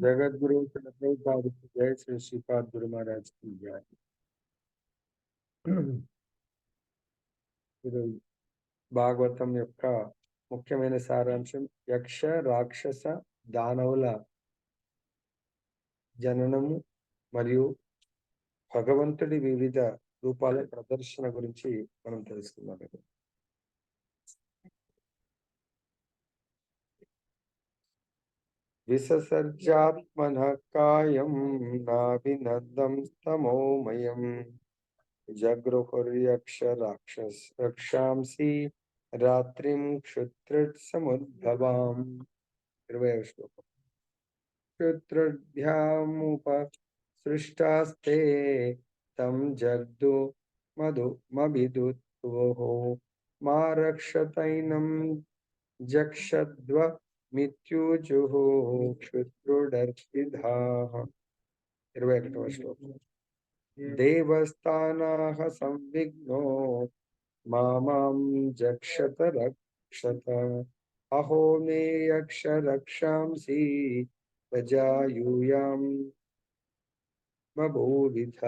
జగద్గురు ప్రభుపాద की जय श्री श्रीपाद गुरु महाराज की जय। ఇది భాగవతం యొక్క ముఖ్యమైన సారాంశం యక్ష రాక్షస దానవుల జననము మరియు భగవంతుడి వివిధ రూపాల ప్రదర్శన గురించి మనం తెలుసుకున్నాం. విససర్జాత్మనః కాయం నాభినద్దం తమోమయం జగృహుర్యక్ష రక్షాంసి రాత్రిం క్షుత్రసముద్భవాం. 20వ శ్లోకం. క్షుత్రభ్యాముపసృష్టాస్తే తం జగ్దు మధుమభిదుత్వోః మా రక్షతైనం జక్షద్వ మిత్యూజుః క్షుత్రుడర్పిధాః. 21వ శ్లోకం. దేవస్థానాః సంవిఘ్నో మాం జక్షత రక్షత అహో మే యక్ష రక్షాంసి ప్రజాయూయాం బభూవిధ.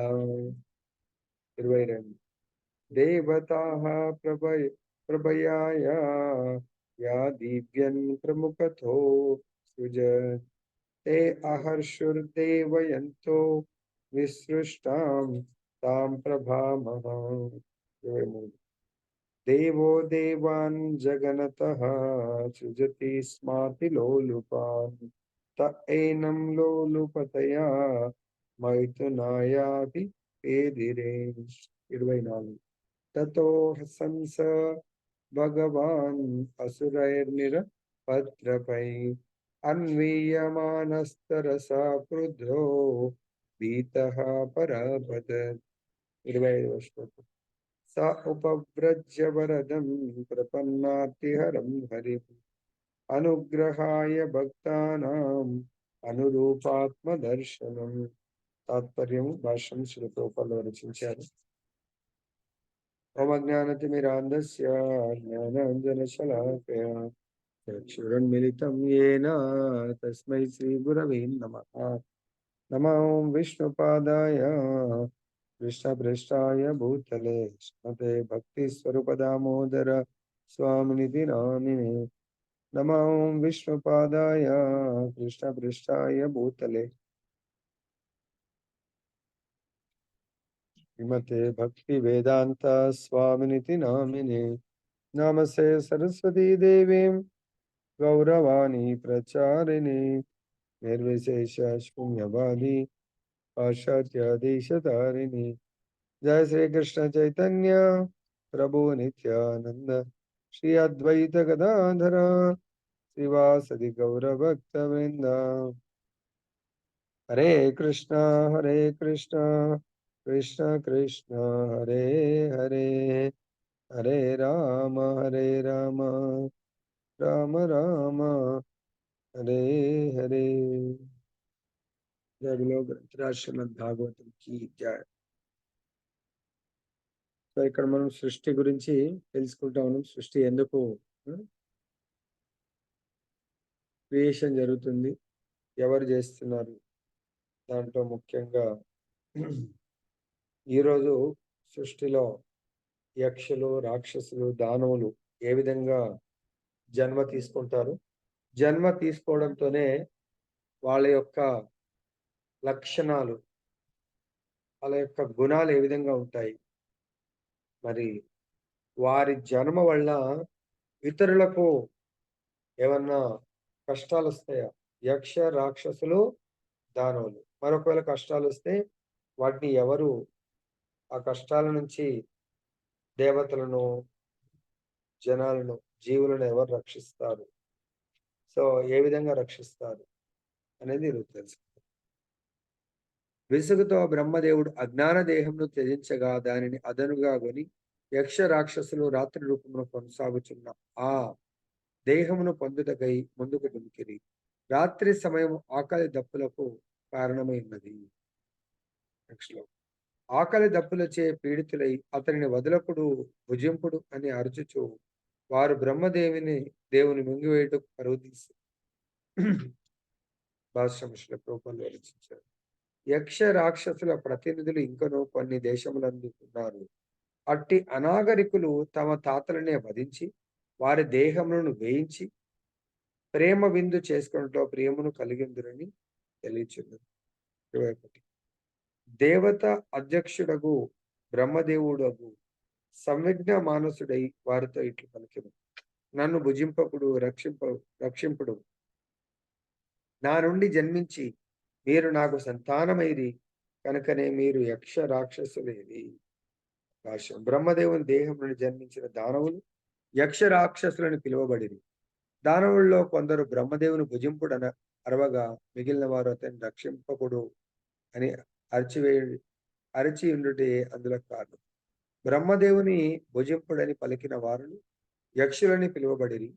22. దేవతాః ప్రభయాయ యా దివ్యన్ ప్రముఖతో సృజత్ తే అహర్షుర్దేవయంతో విసృష్టాం తాం ప్రభామః. 23. దేవో దేవాన్ జగనతః సృజతి స్మాతి లోలుపాన్ త ఏనం లోలుపతయా మైథునాయాపి పేదిరే. 24. తతో హసంస భగవాన్ అసురైర్నిరపత్రపై అన్వీయమానస్తరసా క్రుద్ధో భీతః పరపతత్. 25వ శ్లోకం. స ఉపవ్రజ్య వరదం ప్రపన్నార్తిహరం హరిం అనుగ్రహాయ భక్తానాం అనురూపాత్మదర్శనం. తాత్పర్యం భాష్యం శ్రీ ప్రభుపాదులు రచించారు. ఓం అజ్ఞానతిమిరాంధస్య జ్ఞానాంజనశలాకయా చక్షురున్మిలితం యేన తస్మై శ్రీ గురవే నమః. నమో విష్ణుపాదాయ కృష్ణప్రేష్ఠాయ భూతలే శ్రీమతే భక్తి స్వరూప దామోదర స్వామినిధి నామినే. నమో విష్ణుపాదాయ కృష్ణప్రేష్ఠాయ భూతలే శ్రీమతే భక్తి వేదాంత స్వామినిధి నామినే. నమస్తే సరస్వతీ దేవీం గౌరవాణి ప్రచారిణి నిర్విశేష శూన్యవాది పాశ్చాత్య దేశధారిణి. జయ శ్రీ కృష్ణ చైతన్య ప్రభు నిత్యానంద శ్రీ అద్వైత గదాధర శ్రీవాసది గౌరభక్త వృంద. హరే కృష్ణ కృష్ణ కృష్ణ హరే హరే హరే రామ రామ రామ హరే హరే. జగలో గ్రంథరాజ్ శ్రీమద్ భాగవతం की जय. సో ఇక్కడ మనం సృష్టి గురించి తెలుసుకుంటా ఉన్నాం. సృష్టి ఎందుకు క్రియేషన్ జరుగుతుంది, ఎవరు చేస్తున్నారు, దాంట్లో ముఖ్యంగా ఈరోజు సృష్టిలో యక్షులు రాక్షసులు దానవులు ఏ విధంగా జన్మ తీసుకుంటారు, జన్మ తీసుకోవడంతోనే వాళ్ళ యొక్క లక్షణాలు, వాళ్ళ యొక్క గుణాలు ఏ విధంగా ఉంటాయి, మరి వారి జన్మ వల్ల ఇతరులకు ఏమన్నా కష్టాలు వస్తాయా? యక్ష రాక్షసులు దానవులు మరొకవేళ కష్టాలు వస్తే వాటిని ఎవరు, ఆ కష్టాల నుంచి దేవతలను, జనాలను, జీవులను ఎవరు రక్షిస్తారు? సో ఏ విధంగా రక్షిస్తారు అనేది ఈరోజు తెలుసుకుందాం. విసుగుతో బ్రహ్మదేవుడు అజ్ఞాన దేహంను త్యజించగా దానిని అదనుగా కొని యక్ష రాక్షసులు రాత్రి రూపమును కొనసాగుచున్న ఆ దేహమును పొందుటకై ముందుకు దుమికిరి. రాత్రి సమయం ఆకలి దప్పులకు కారణమైనది. ఆకలి దప్పులచే పీడితులై అతనిని వదలకుడు భుజింపుడు అని అరుచుచు వారు దేవుని మింగివేయుటకు పరుగు తీసి భాష్యముల రూపంలో రచించారు. యక్ష రాక్షసుల ప్రతినిధులు ఇంకనూ కొన్ని దేశములందు ఉన్నారు. అట్టి అనాగరికులు తమ తాతలనే వధించి వారి దేహములను వేయించి ప్రేమ విందు చేసుకున్నట్లో ప్రియమును కలిగిందురని తెలియచున్నది. 21. దేవత అధ్యక్షుడగు బ్రహ్మదేవుడగు సంవిజ్ఞ మానసుడై వారితో ఇట్లు పలికెను. నన్ను భుజింపకుడు రక్షింపుడు నా నుండి జన్మించి మీరు నాకు సంతానమైరి కనుకనే మీరు యక్ష రాక్షసులేది. భాష్యం. బ్రహ్మదేవుని దేహం నుండి జన్మించిన దానవులు యక్ష రాక్షసులని పిలువబడిరి. దానవుల్లో కొందరు బ్రహ్మదేవుని భుజింపుడన అరవగా మిగిలిన వారు అతన్ని రక్షింపకుడు అని అరిచి ఉండుటే అందులో కారణం. బ్రహ్మదేవుని భుజింపుడని పలికిన వారు యక్షులని పిలువబడిరి.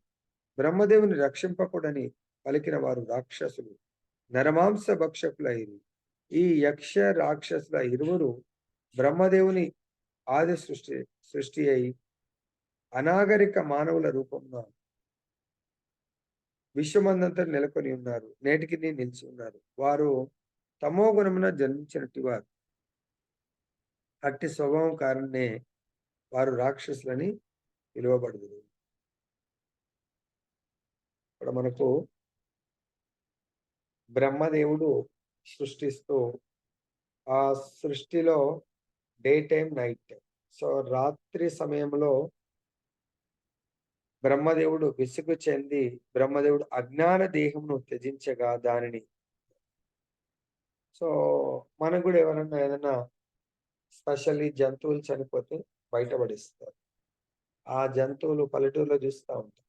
బ్రహ్మదేవుని రక్షింపకుడని పలికిన వారు రాక్షసులు నరమాంస భక్షకులైరి. ఈ యక్ష రాక్షసుల ఇరువురు బ్రహ్మదేవుని ఆది సృష్టి అయి అనాగరిక మానవుల రూపంలో విశ్వమందంతా నెలకొని ఉన్నారు. నేటికి నిలిచి ఉన్నారు. వారు తమో గుణమున జన్మించినట్టు వారు. అట్టి స్వభావం కారణమే వారు రాక్షసులని పిలువబడుదురు. ఇక్కడ మనకు బ్రహ్మదేవుడు సృష్టిస్తూ ఆ సృష్టిలో day time night time. So రాత్రి సమయంలో బ్రహ్మదేవుడు విసుగు చెంది బ్రహ్మదేవుడు అజ్ఞాన దేహమును త్యజించగా దానిని సో మనకు కూడా ఎవరన్నా ఏదైనా స్పెషల్లీ జంతువులు చనిపోతే బయటపడిస్తారు. ఆ జంతువులు పల్లెటూరులో చూస్తూ ఉంటాం.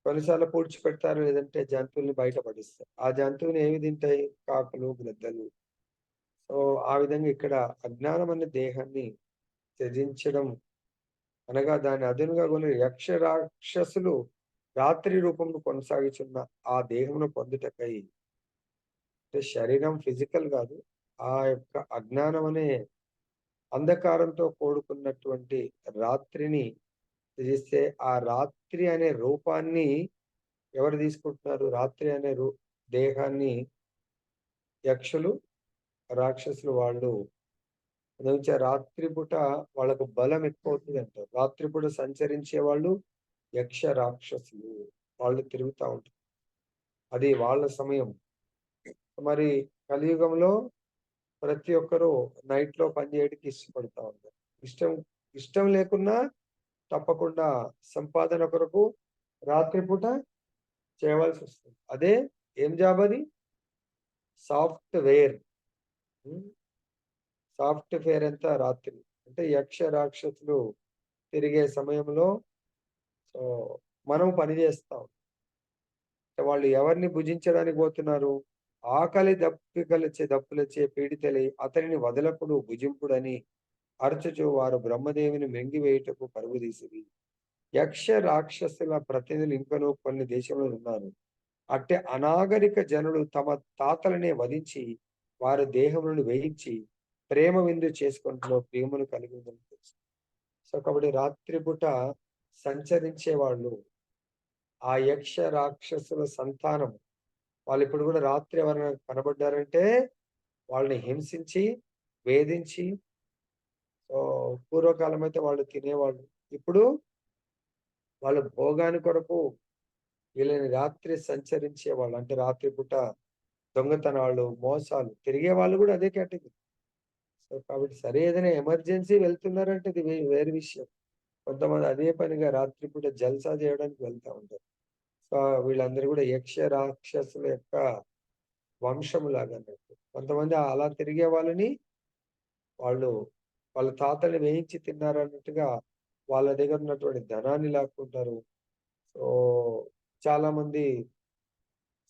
కొన్నిసార్లు పూడ్చిపెడతారు, లేదంటే జంతువుల్ని బయటపడిస్తారు. ఆ జంతువుని ఏమి తింటాయి? కాకులు, గ్రద్దలు. సో ఆ విధంగా ఇక్కడ అజ్ఞానం అనే దేహాన్ని త్యజించడం అనగా దాని అదునుగా కొని యక్ష రాక్షసులు రాత్రి రూపంలో కొనసాగుచున్న ఆ దేహమును పొందుటకై, అంటే శరీరం ఫిజికల్ కాదు, ఆ యొక్క అజ్ఞానం అనే అంధకారంతో కూడుకున్నటువంటి రాత్రిని త్యజిస్తే ఆ రాత్రి అనే రూపాన్ని ఎవరు తీసుకుంటున్నారు? రాత్రి అనే దేహాన్ని యక్షులు, రాక్షసులు వాళ్ళు రాత్రిపూట వాళ్ళకు బలం ఎక్కువ అవుతుంది అంటారు. రాత్రిపూట సంచరించే వాళ్ళు యక్ష రాక్షసులు. వాళ్ళు తిరుగుతూ ఉంటారు. అది వాళ్ళ సమయం. మరి కలియుగంలో ప్రతి ఒక్కరూ నైట్ లో పనిచేయడానికి ఇష్టపడతా ఉంటారు. ఇష్టం ఇష్టం లేకున్నా తప్పకుండా సంపాదన కొరకు రాత్రిపూట చేయవలసి వస్తుంది. అదే ఏం జాబ్ అది? సాఫ్ట్‌వేర్. సాఫ్ట్‌వేర్ అంతా రాత్రి. అంటే యక్ష రాక్షసులు తిరిగే సమయంలో సో మనం పని చేస్తాం. వాళ్ళు ఎవరిని భుజించడానికి పోతున్నారు? ఆకలి దప్పులచే పీడితులై అతనిని వదలకుడు భుజింపుడని అరచుచు వారు బ్రహ్మదేవుని మింగివేయుటకు పరుగుదీసిరి. యక్ష రాక్షసుల ప్రతినిధులు ఇంకనూ కొన్ని దేశంలో ఉన్నారు. అట్టి అనాగరిక జనులు తమ తాతలనే వధించి వారి దేహములను వేయించి ప్రేమ విందు చేసుకుంటూ ప్రేమను కలిగి ఉందని తెలుసు. సో కాబట్టి రాత్రిపూట సంచరించే వాళ్ళు ఆ యక్ష రాక్షసుల సంతానం. వాళ్ళు ఇప్పుడు కూడా రాత్రి ఎవరైనా కనబడ్డారంటే వాళ్ళని హింసించి, వేధించి పూర్వకాలం అయితే వాళ్ళు తినేవాళ్ళు. ఇప్పుడు వాళ్ళు భోగాని కొరకు వీళ్ళని రాత్రి సంచరించేవాళ్ళు. అంటే రాత్రిపూట దొంగతనాలు, మోసాలు తిరిగే వాళ్ళు కూడా అదే కేటగిరీ. సో కాబట్టి సరే ఏదైనా ఎమర్జెన్సీ వెళ్తున్నారంటే ఇది వేరే విషయం. కొంతమంది అదే పనిగా రాత్రిపూట జల్సా చేయడానికి వెళ్తా ఉంటారు. సో వీళ్ళందరూ కూడా యక్ష రాక్షసుల యొక్క వంశంలాగా అన్నట్టు. కొంతమంది అలా తిరిగే వాళ్ళని వాళ్ళు వాళ్ళ తాతల్ని వేయించి తిన్నారన్నట్టుగా వాళ్ళ దగ్గర ఉన్నటువంటి ధనాన్ని లాక్కుంటారు. సో చాలా మంది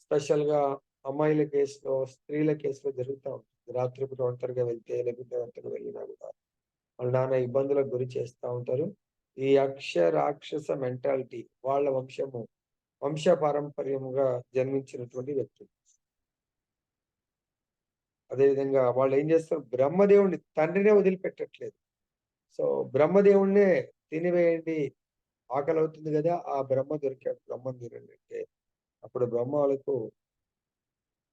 స్పెషల్‌గా అమ్మాయిల కేసులో, స్త్రీల కేసులో జరుగుతా ఉంటుంది. రాత్రిపూట ఒంటరిగా వెళ్తే, లేకపోతే ఒంటరిగా వెళ్ళినా కూడా వాళ్ళ నాన్న ఇబ్బందులకు గురి చేస్తా ఉంటారు. ఈ యక్ష రాక్షస మెంటాలిటీ వాళ్ళ వంశ పారంపర్యముగా జన్మించినటువంటి వ్యక్తులు. అదేవిధంగా వాళ్ళు ఏం చేస్తారు? బ్రహ్మదేవుడిని తండ్రినే వదిలిపెట్టట్లేదు. సో బ్రహ్మదేవుడినే తినివేయండి, ఆకలవుతుంది గదా! ఆ బ్రహ్మ దొరికాడు. బ్రహ్మను తినండి అంటే అప్పుడు బ్రహ్మ వాళ్ళకు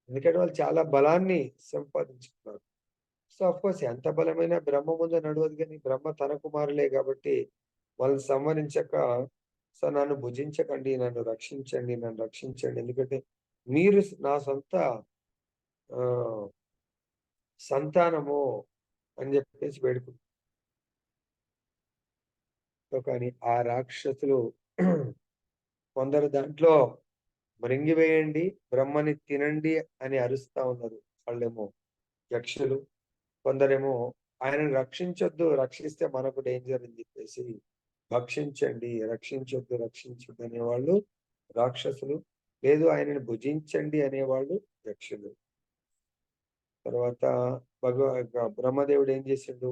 ఎందుకంటే వాళ్ళు చాలా బలాన్ని సంపాదించుకున్నారు. సో కోర్స్ ఎంత బలమైన బ్రహ్మ ముందు నడవదు కానీ బ్రహ్మ తన కుమారులే కాబట్టి వాళ్ళని సంహరించక సో నన్ను భుజించకండి, నన్ను రక్షించండి, నన్ను రక్షించండి. ఎందుకంటే మీరు నా సొంత ఆ సంతానము అని చెప్పేసి వేడుకుంటారు. కానీ ఆ రాక్షసులు కొందరు దాంట్లో మృంగివేయండి, బ్రహ్మని తినండి అని అరుస్తా ఉన్నారు. వాళ్ళేమో యక్షులు. కొందరేమో ఆయనను రక్షించొద్దు, రక్షిస్తే మనకు డేంజర్ అని చెప్పేసి భక్షించండి, రక్షించొద్దు, రక్షించొద్దు అనేవాళ్ళు రాక్షసులు. లేదు ఆయనను భుజించండి అనేవాళ్ళు యక్షులు. తర్వాత బ్రహ్మదేవుడు ఏం చేసిండు?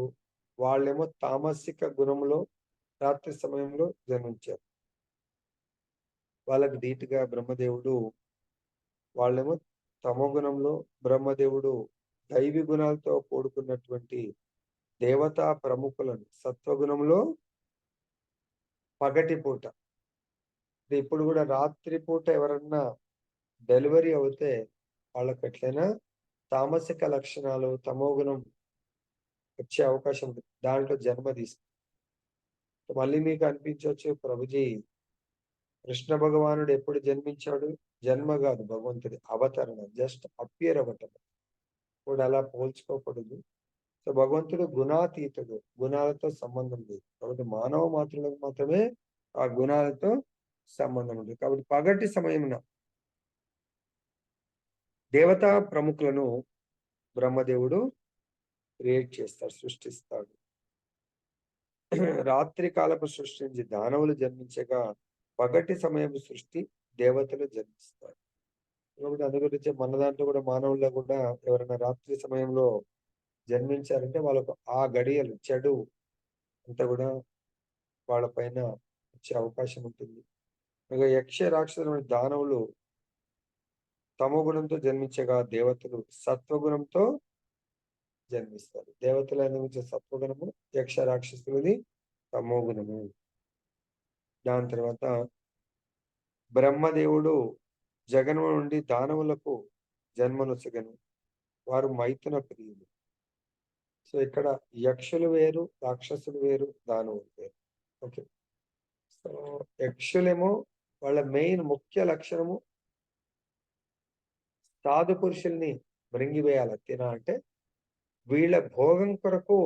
వాళ్ళేమో తామసిక గుణంలో రాత్రి సమయంలో జన్మించారు. వాళ్ళకి ధీటుగా బ్రహ్మదేవుడు వాళ్ళేమో తమో గుణంలో, బ్రహ్మదేవుడు దైవీ గుణాలతో కూడుకున్నటువంటి దేవతా ప్రముఖులను సత్వగుణంలో పగటిపూట. ఇప్పుడు కూడా రాత్రి పూట ఎవరన్నా డెలివరీ అవుతే వాళ్ళకి ఎట్లైనా తామసిక లక్షణాలు, తమోగుణం వచ్చే అవకాశం ఉంది. దాంట్లో జన్మ తీసుకుంటారు. మళ్ళీ మీకు అనిపించవచ్చు ప్రభుజీ కృష్ణ భగవానుడు ఎప్పుడు జన్మించాడు? జన్మ కాదు భగవంతుడి అవతరణ. జస్ట్ అపియర్ అవ్వటం. ఇప్పుడు అలా పోల్చుకోకూడదు. సో భగవంతుడు గుణాతీతుడు. గుణాలతో సంబంధం లేదు. కాబట్టి మానవ మాత్రులకు మాత్రమే ఆ గుణాలతో సంబంధం ఉంది. కాబట్టి పగటి సమయమున దేవతా ప్రముఖులను బ్రహ్మదేవుడు క్రియేట్ చేస్తాడు, సృష్టిస్తాడు. రాత్రి కాలపు సృష్టించి దానవులు జన్మించగా పగటి సమయపు సృష్టి దేవతలు జన్మిస్తారు. కాబట్టి అందు గురించి మన దాంట్లో కూడా మానవుల్లో కూడా ఎవరైనా రాత్రి సమయంలో జన్మించారంటే వాళ్ళకు ఆ గడియలు చెడు అంతా కూడా వాళ్ళ పైన వచ్చే అవకాశం ఉంటుంది. ఇక యక్ష రాక్షసులు దానవులు తమో గుణంతో జన్మించగా దేవతలు సత్వగుణంతో జన్మిస్తారు. దేవతలు అనుభవించే సత్వగుణము, యక్ష రాక్షసులది తమో గుణము. దాని తర్వాత బ్రహ్మదేవుడు జగన్మ నుండి దానవులకు జన్మనొసగను. వారు మైథున ప్రియులు. సో ఇక్కడ యక్షులు వేరు, రాక్షసులు వేరు, దానవులు వేరు. ఓకే. సో యక్షులేమో వాళ్ళ మెయిన్ ముఖ్య లక్షణము సాధు పురుషుల్ని మృంగివేయాల అంటే వీళ్ళ భోగం కొరకు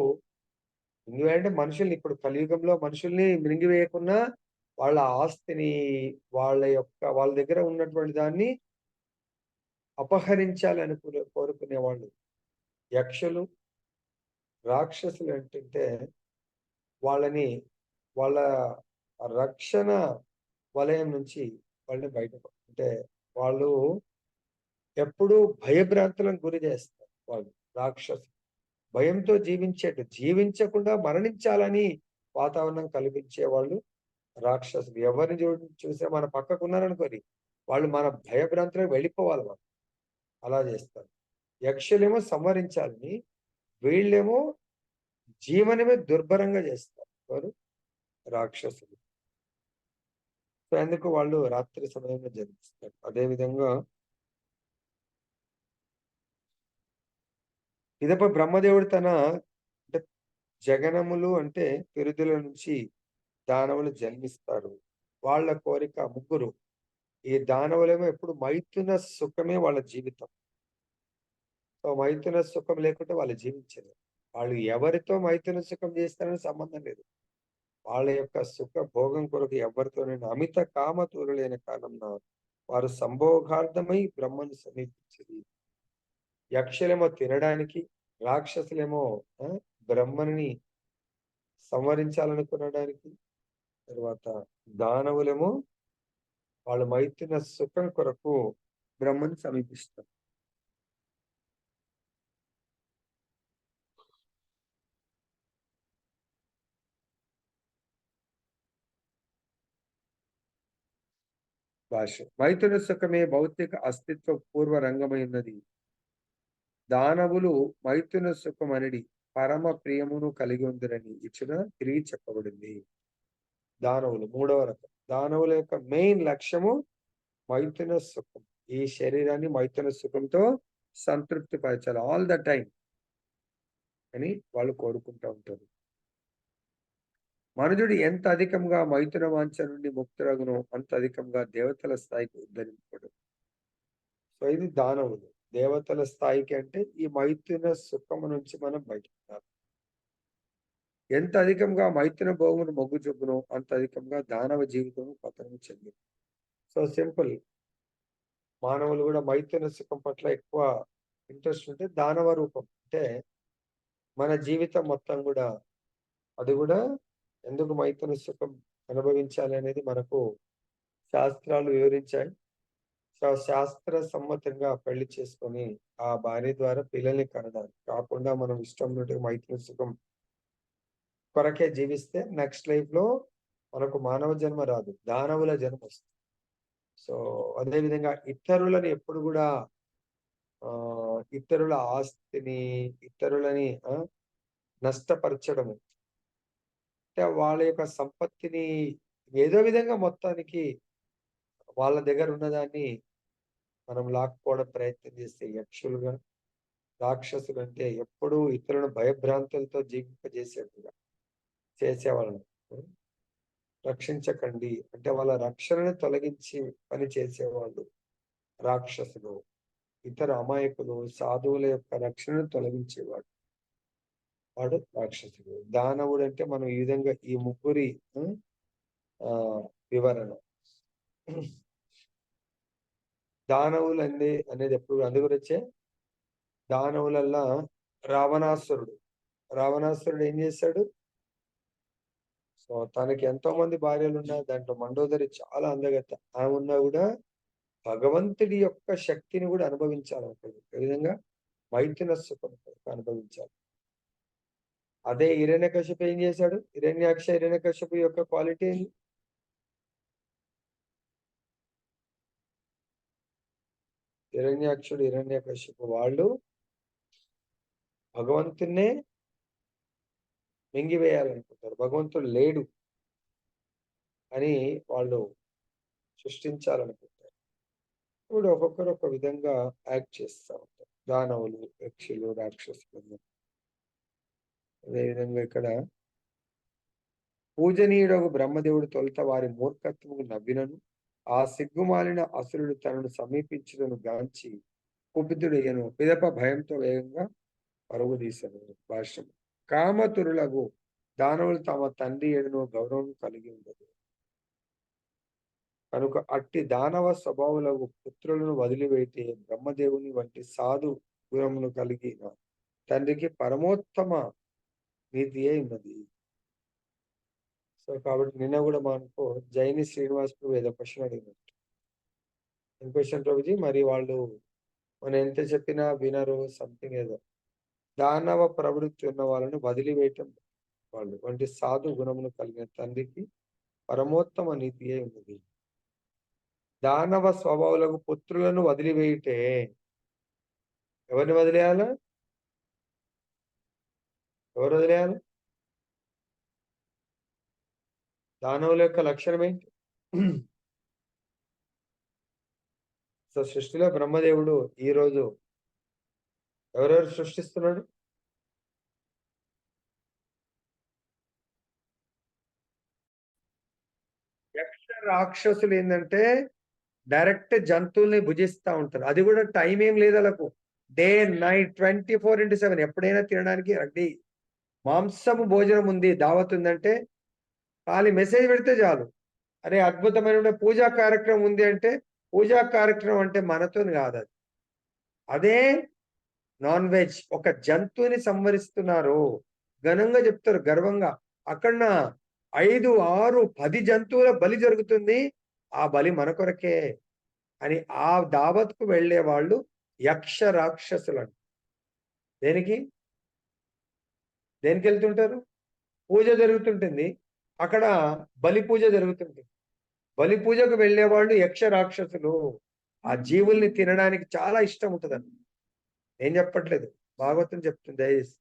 మృంగివేయాలంటే మనుషుల్ని ఇప్పుడు కలియుగంలో మనుషుల్ని మృంగివేయకున్నా వాళ్ళ ఆస్తిని వాళ్ళ దగ్గర ఉన్నటువంటి దాన్ని అపహరించాలని కోరుకునే వాళ్ళు యక్షులు. రాక్షసులు ఏంటంటే వాళ్ళని వాళ్ళ రక్షణ వలయం నుంచి వాళ్ళని అంటే వాళ్ళు ఎప్పుడూ భయభ్రాంతులకు గురి చేస్తారు వాళ్ళు రాక్షసులు. భయంతో జీవించకుండా మరణించాలని వాతావరణం కల్పించే వాళ్ళు రాక్షసులు. ఎవరిని చూసినా మన పక్కకు ఉన్నారనుకోని వాళ్ళు మన భయభ్రాంతులకు వెళ్ళిపోవాలి వాళ్ళు. అలా చేస్తారు. యక్షులేమో సంహరించాలని, వీళ్ళేమో జీవనమే దుర్భరంగా చేస్తారు. వారు రాక్షసులు. సో అందుకు వాళ్ళు రాత్రి సమయంలో జన్మిస్తారు. అదే విధంగా పిదప బ్రహ్మదేవుడు తన అంటే జగనములు అంటే పిరుదుల నుంచి దానవులు జన్మిస్తారు. వాళ్ళ కోరిక ముగ్గురు. ఈ దానవులేమో ఎప్పుడు మైథున సుఖమే వాళ్ళ జీవితం. సో మైథున సుఖం లేకుంటే వాళ్ళు జీవించలేరు. వాళ్ళు ఎవరితో మైథున సుఖం చేస్తారని సంబంధం లేదు. వాళ్ళ యొక్క సుఖ భోగం కొరకు ఎవరితోనైనా అమిత కామతురులైన కారణంన వారు సంభోగార్థమై బ్రహ్మను సమీపించింది. యక్షులేమో తినడానికి, రాక్షసులేమో బ్రహ్మని సంవరించాలనుకునడానికి, తర్వాత దానవులేమో వాళ్ళ మైథున సుఖం కొరకు బ్రహ్మని సమీపిస్తారు. భాష్యం. మైథున సుఖమే భౌతిక అస్తిత్వ పూర్వ రంగమైనది. దానవులు మైథున సుఖమనిడి పరమ ప్రియమును కలిగి ఉందిరని ఇచ్చిన తిరిగి చెప్పబడింది. దానవులు మూడవ రకం. దానవుల యొక్క మెయిన్ లక్ష్యము మైథున సుఖం. ఈ శరీరాన్ని మైథున సుఖంతో సంతృప్తి పరచాలి ఆల్ ద టైం అని వాళ్ళు కోరుకుంటూ ఉంటారు. మనుజుడు ఎంత అధికంగా మైథున వాంఛ నుండి ముక్తురగునో అంత అధికంగా దేవతల స్థాయికి ఉద్ధరింపడు. సో ఇది దానవులు. దేవతల స్థాయికి అంటే ఈ మైథున సుఖము నుంచి మనం బయటకు రావాలి. ఎంత అధికంగా మైథున భోగమును మొగ్గు చూపునో అంత అధికంగా దానవ జీవితము పతనము చెంది. So simple. మానవులు కూడా మైథున సుఖం పట్ల ఎక్కువ ఇంట్రెస్ట్ ఉంటే దానవ రూపం అంటే మన జీవితం మొత్తం కూడా అది కూడా ఎందుకు మైథున సుఖం అనుభవించాలి అనేది మనకు శాస్త్రాలు వివరించాయి. శాస్త్ర సమ్మతంగా పెళ్లి చేసుకొని ఆ భార్య ద్వారా పిల్లల్ని కనడానికి కాకుండా మనం ఇష్టం ఉన్నట్టుగా మైథున సుఖం కొరకే జీవిస్తే నెక్స్ట్ లైఫ్ లో మనకు మానవ జన్మ రాదు, దానవుల జన్మ వస్తుంది. సో అదే విధంగా ఇతరులని ఎప్పుడు కూడా ఇతరుల ఆస్తిని ఇతరులని నష్టపరచడము అంటే వాళ్ళ యొక్క సంపత్తిని ఏదో విధంగా మొత్తానికి వాళ్ళ దగ్గర ఉన్నదాన్ని మనం లాక్కోవడం ప్రయత్నం చేస్తే యక్షులుగా రాక్షసులు అంటే ఎప్పుడూ ఇతరులను భయభ్రాంతులతో జీవింపజేసేట్టుగా చేసేవాళ్ళని రక్షించకండి అంటే వాళ్ళ రక్షణను తొలగించి పని చేసేవాళ్ళు రాక్షసులు. ఇతర అమాయకులు సాధువుల యొక్క రక్షణను తొలగించేవాడు వాడు రాక్షసుడు. దానవుడు అంటే మనం ఈ విధంగా ఈ ముగ్గురి వివరణ. దానవులు అనేది ఎప్పుడు అందుగురించే దానవులల్లా రావణాసురుడు రావణాసురుడు ఏం చేశాడు? సో తనకి ఎంతో మంది భార్యలు ఉన్నారు, దాంట్లో మండోదరి చాలా అందగత్త. ఆమె ఉన్నా కూడా భగవంతుడి యొక్క శక్తిని కూడా అనుభవించాలనుకోదు. ఈ విధంగా మైథున సుఖం అనుభవించాలి. అదే హిరణ్యకశిపు ఏం చేశాడు? హిరణ్యకశిపు యొక్క క్వాలిటీ ఏంటి? హిరణ్యకశిపు వాళ్ళు భగవంతున్నే మింగివేయాలనుకుంటారు. భగవంతుడు లేడు అని వాళ్ళు సృష్టించాలనుకుంటారు. ఇప్పుడు ఒక్కొక్కరు ఒక విధంగా యాక్ట్ చేస్తూ ఉంటారు. దానవులు, యక్షులు, రాక్షసులు. అదేవిధంగా ఇక్కడ పూజనీయుడగు బ్రహ్మదేవుడు తొలుత వారి మూర్ఖత్వము నవ్వినను ఆ సిగ్గుమాలిన అసురుడు తనను సమీపించుటను గాంచి కుపితుడయ్యను. పిదప భయంతో వేగంగా పరుగు తీసెను. భాష్యం. కామతురులకు దానవులు తమ తండ్రి ఏడును గౌరవం కలిగి ఉండదు కనుక అట్టి దానవ స్వభావులకు పుత్రులను వదిలివేటే బ్రహ్మదేవుని వంటి సాధు గుణమును కలిగిన తండ్రికి పరమోత్తమ నీతియే ఉన్నది. సో కాబట్టి నిన్న కూడా మనకు జైని శ్రీనివాస్ ప్రభు ఏదో క్వశ్చన్ అడిగినట్టు. ఏం క్వశ్చన్ ప్రభుజీ? మరి వాళ్ళు మనం ఎంత చెప్పినా వినరు సంథింగ్ ఏదో. దానవ ప్రవృత్తి ఉన్న వాళ్ళని వదిలివేయటం వాళ్ళు వంటి సాధు గుణమును కలిగిన తండ్రికి పరమోత్తమ నీతియే ఉన్నది. దానవ స్వభావాలకు పుత్రులను వదిలివేయటే ఎవరిని వదిలేయాల? ఎవరు వదిలేయాలి? దానవుల యొక్క లక్షణం ఏంటి? సో సృష్టిలో బ్రహ్మదేవుడు ఈరోజు ఎవరెవరు సృష్టిస్తున్నాడు? యక్ష రాక్షసులు ఏంటంటే డైరెక్ట్ జంతువుల్ని భుజిస్తూ ఉంటారు. అది కూడా టైం ఏం లేదు వాళ్ళకు. డే నైట్ 24/7 ఎప్పుడైనా తినడానికి రెడీ. మాంసము భోజనం ఉంది, దావత్ ఉందంటే ఖాళీ మెసేజ్ పెడితే చాలు. అరే అద్భుతమైన పూజా కార్యక్రమం ఉంది అంటే పూజా కార్యక్రమం అంటే మనతో కాదు అది. అదే నాన్ వెజ్ ఒక జంతువుని సంవరిస్తున్నారు ఘనంగా చెప్తారు గర్వంగా. అక్కడ 5, 6, 10 జంతువుల బలి జరుగుతుంది, ఆ బలి మన కొరకే అని ఆ దావత్కు వెళ్లే వాళ్ళు యక్ష రాక్షసులు. దేనికి దేనికి వెళ్తుంటారు? పూజ జరుగుతుంటుంది, అక్కడ బలి పూజ జరుగుతుంది. బలి పూజకు వెళ్లే వాళ్ళు యక్ష రాక్షసులు. ఆ జీవుల్ని తినడానికి చాలా ఇష్టం ఉంటుందని ఏం చెప్పట్లేదు, భాగవతం చెప్తుంది. దయచేసి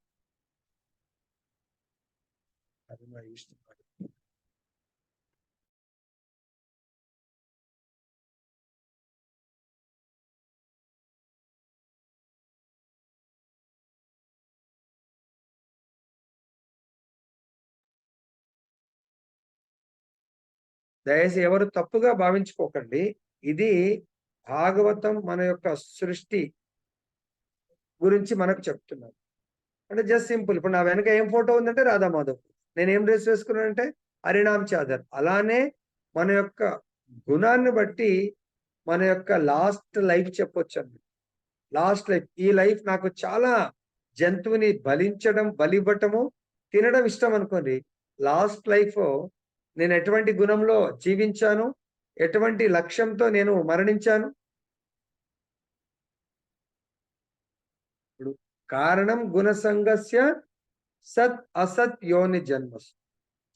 అది మా ఇష్టం. దయచేసి ఎవరు తప్పుగా భావించుకోకండి. ఇది భాగవతం మన యొక్క సృష్టి గురించి మనకు చెప్తున్నారు. అంటే జస్ట్ సింపుల్. ఇప్పుడు నా వెనక ఏం ఫోటో ఉందంటే రాధామాధవ్. నేనేం డ్రెస్ వేసుకున్నానంటే హరినామ్ చాదర్. అలానే మన యొక్క గుణాన్ని బట్టి మన యొక్క లాస్ట్ లైఫ్ చెప్పొచ్చండి. Last life. ఈ లైఫ్ నాకు చాలా జంతువుని బలివ్వటము, తినడం ఇష్టం అనుకోండి. లాస్ట్ లైఫ్ నేను ఎటువంటి గుణంలో జీవించాను, ఎటువంటి లక్ష్యంతో నేను మరణించాను. ఇప్పుడు కారణం గుణసంగస్య సత్ అసత్ యోని జన్మస్.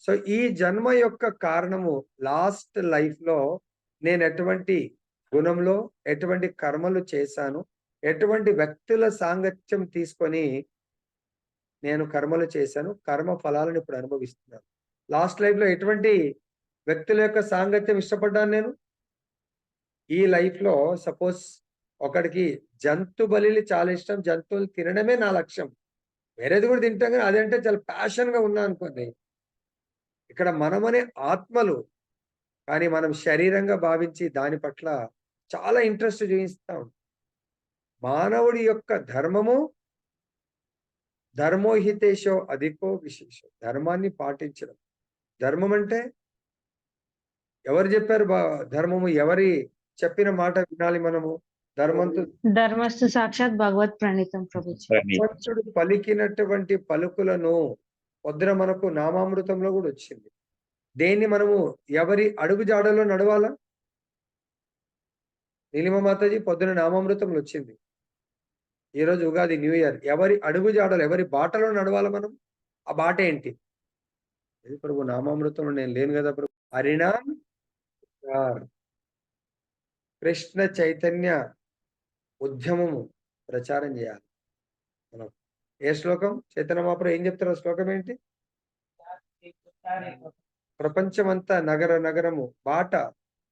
సో ఈ జన్మ యొక్క కారణము లాస్ట్ లైఫ్ లో నేను ఎటువంటి గుణంలో ఎటువంటి కర్మలు చేశాను, ఎటువంటి వ్యక్తుల సాంగత్యం తీసుకొని నేను కర్మలు చేశాను, కర్మ ఫలాలను ఇప్పుడు అనుభవిస్తున్నాను. లాస్ట్ లైఫ్ లో ఎటువంటి వ్యక్తుల యొక్క సాంగత్యం ఇష్టపడ్డాను నేను. ఈ లైఫ్ లో సపోజ్ ఒకడికి జంతు బలిలు చాలా ఇష్టం, జంతువులు తినడమే నా లక్ష్యం. వేరేది కూడా తింటాం కానీ అదంటే చాలా ప్యాషన్ గా ఉన్నా అనుకోండి. ఇక్కడ మనమనే ఆత్మలు, కానీ మనం శరీరంగా భావించి దాని పట్ల చాలా ఇంట్రెస్ట్ చూపిస్తాం. మానవుడి యొక్క ధర్మము ధర్మోహితేశో అధికో విశేషం. ధర్మాన్ని పాటించడం. ధర్మం అంటే ఎవరు చెప్పారు? ధర్మము ఎవరి చెప్పిన మాట వినాలి మనము? ధర్మంతో ధర్మస్తు సాక్షాత్ భగవత్ ప్రణీతం ప్రభుజీ. భగవంతుడు పలికినటువంటి పలుకులను పొద్దున మనకు నామామృతంలో కూడా వచ్చింది. దేన్ని మనము ఎవరి అడుగు జాడలో నడవాలా? నీలిమ మాతాజీ పొద్దున నామామృతంలో వచ్చింది. ఈరోజు ఉగాది, న్యూ ఇయర్. ఎవరి అడుగు జాడలు, ఎవరి బాటలో నడవాలా మనం? ఆ బాట ఏంటి? ప్రభు నామామృతంలో నేను లేను కదా ప్రభు. హరినామ్ కృష్ణ చైతన్య ఉద్యమము ప్రచారం చేయాలి మనం. ఏ శ్లోకం? చైతన్య మహాప్రభు ఏం చెప్తారు? శ్లోకం ఏంటి? ప్రపంచమంతా నగరము బాట.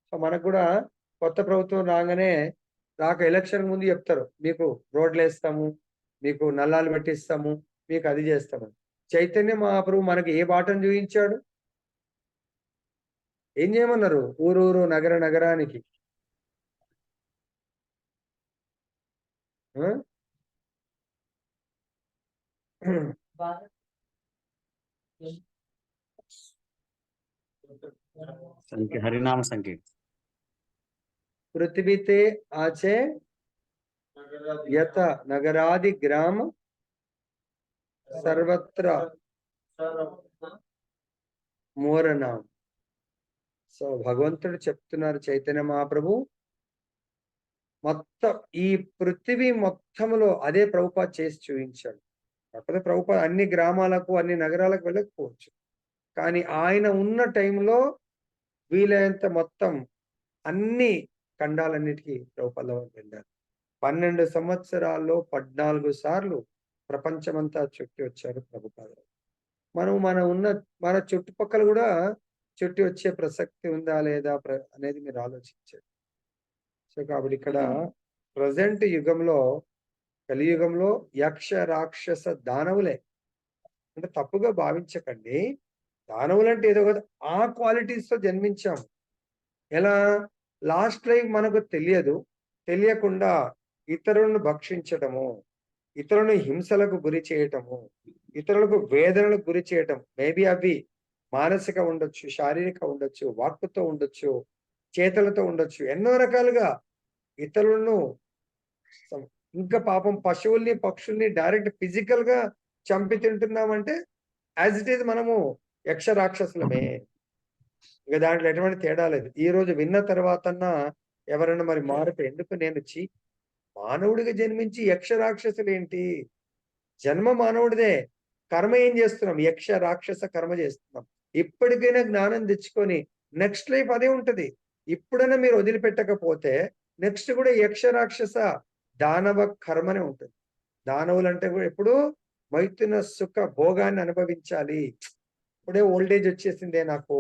సో మనకు కూడా కొత్త ప్రభుత్వం రాక ఎలక్షన్ ముందు చెప్తారు, మీకు రోడ్లు వేస్తాము, మీకు నల్లాలు పెట్టిస్తాము, మీకు అది చేస్తాము. చైతన్య మహాప్రభు మనకి ఏ బాటను చూపించాడు? ఏం చేయమన్నారు? ఊరూరు నగరానికి హరినామ సంకీర్తన. పృథ్వీతే ఆచే యత నగరాది గ్రామ సర్వత్ర మోరనాం. సో భగవంతుడు చెప్తున్నారు, చైతన్య మహాప్రభు మొత్తం ఈ పృథివీ మొత్తములో అదే ప్రభుపాద చేసి చూపించాడు. కాకపోతే ప్రభుపాద అన్ని గ్రామాలకు అన్ని నగరాలకు వెళ్ళకపోవచ్చు, కానీ ఆయన ఉన్న టైంలో వీలైనంత మొత్తం అన్ని ఖండాలన్నిటికీ ప్రభుపాద వెళ్ళారు. 12 సంవత్సరాల్లో 14 సార్లు ప్రపంచమంతా చుట్టి వచ్చారు ప్రభుపాద. మన చుట్టుపక్కల కూడా చుట్టి వచ్చే ప్రసక్తి ఉందా లేదా అనేది మీరు ఆలోచించారు. సో కాబట్టి ఇక్కడ ప్రజెంట్ యుగంలో, కలియుగంలో యక్ష రాక్షస దానవులే. అంటే తప్పుగా భావించకండి. దానవులు అంటే ఏదో కదా, ఆ క్వాలిటీస్ తో జన్మించాము. ఎలా? లాస్ట్ లైఫ్ మనకు తెలియకుండా ఇతరులను భక్షించటము, ఇతరులను హింసలకు గురి చేయటము, ఇతరులకు వేదనలకు గురి చేయటం. మేబీ అవి మానసిక ఉండొచ్చు, శారీరక ఉండొచ్చు, వాక్కుతో ఉండొచ్చు, చేతులతో ఉండొచ్చు, ఎన్నో రకాలుగా ఇతరులను. ఇంకా పాపం పశువుల్ని పక్షుల్ని డైరెక్ట్ ఫిజికల్ గా చంపి తింటున్నామంటే యాజ్ ఇట్ ఈజ్ మనము యక్ష రాక్షసులమే. ఇక దాంట్లో ఎటువంటి తేడా లేదు. ఈ రోజు విన్న తర్వాతన్నా ఎవరైనా మరి మారితే ఎందుకు నేను మానవుడిగా జన్మించి యక్ష రాక్షసులు ఏంటి? జన్మ మానవుడిదే, కర్మ ఏం చేస్తున్నాం? యక్ష రాక్షస కర్మ చేస్తున్నాం. ఇప్పటికైనా జ్ఞానం తెచ్చుకొని నెక్స్ట్ లైఫ్ అదే ఉంటది. ఇప్పుడైనా మీరు వదిలిపెట్టకపోతే నెక్స్ట్ కూడా యక్ష రాక్షస దానవ కర్మనే ఉంటుంది. దానవులు అంటే కూడా ఎప్పుడు మైథున సుఖ భోగాన్ని అనుభవించాలి. ఇప్పుడే ఓల్డేజ్ వచ్చేసిందే, నాకు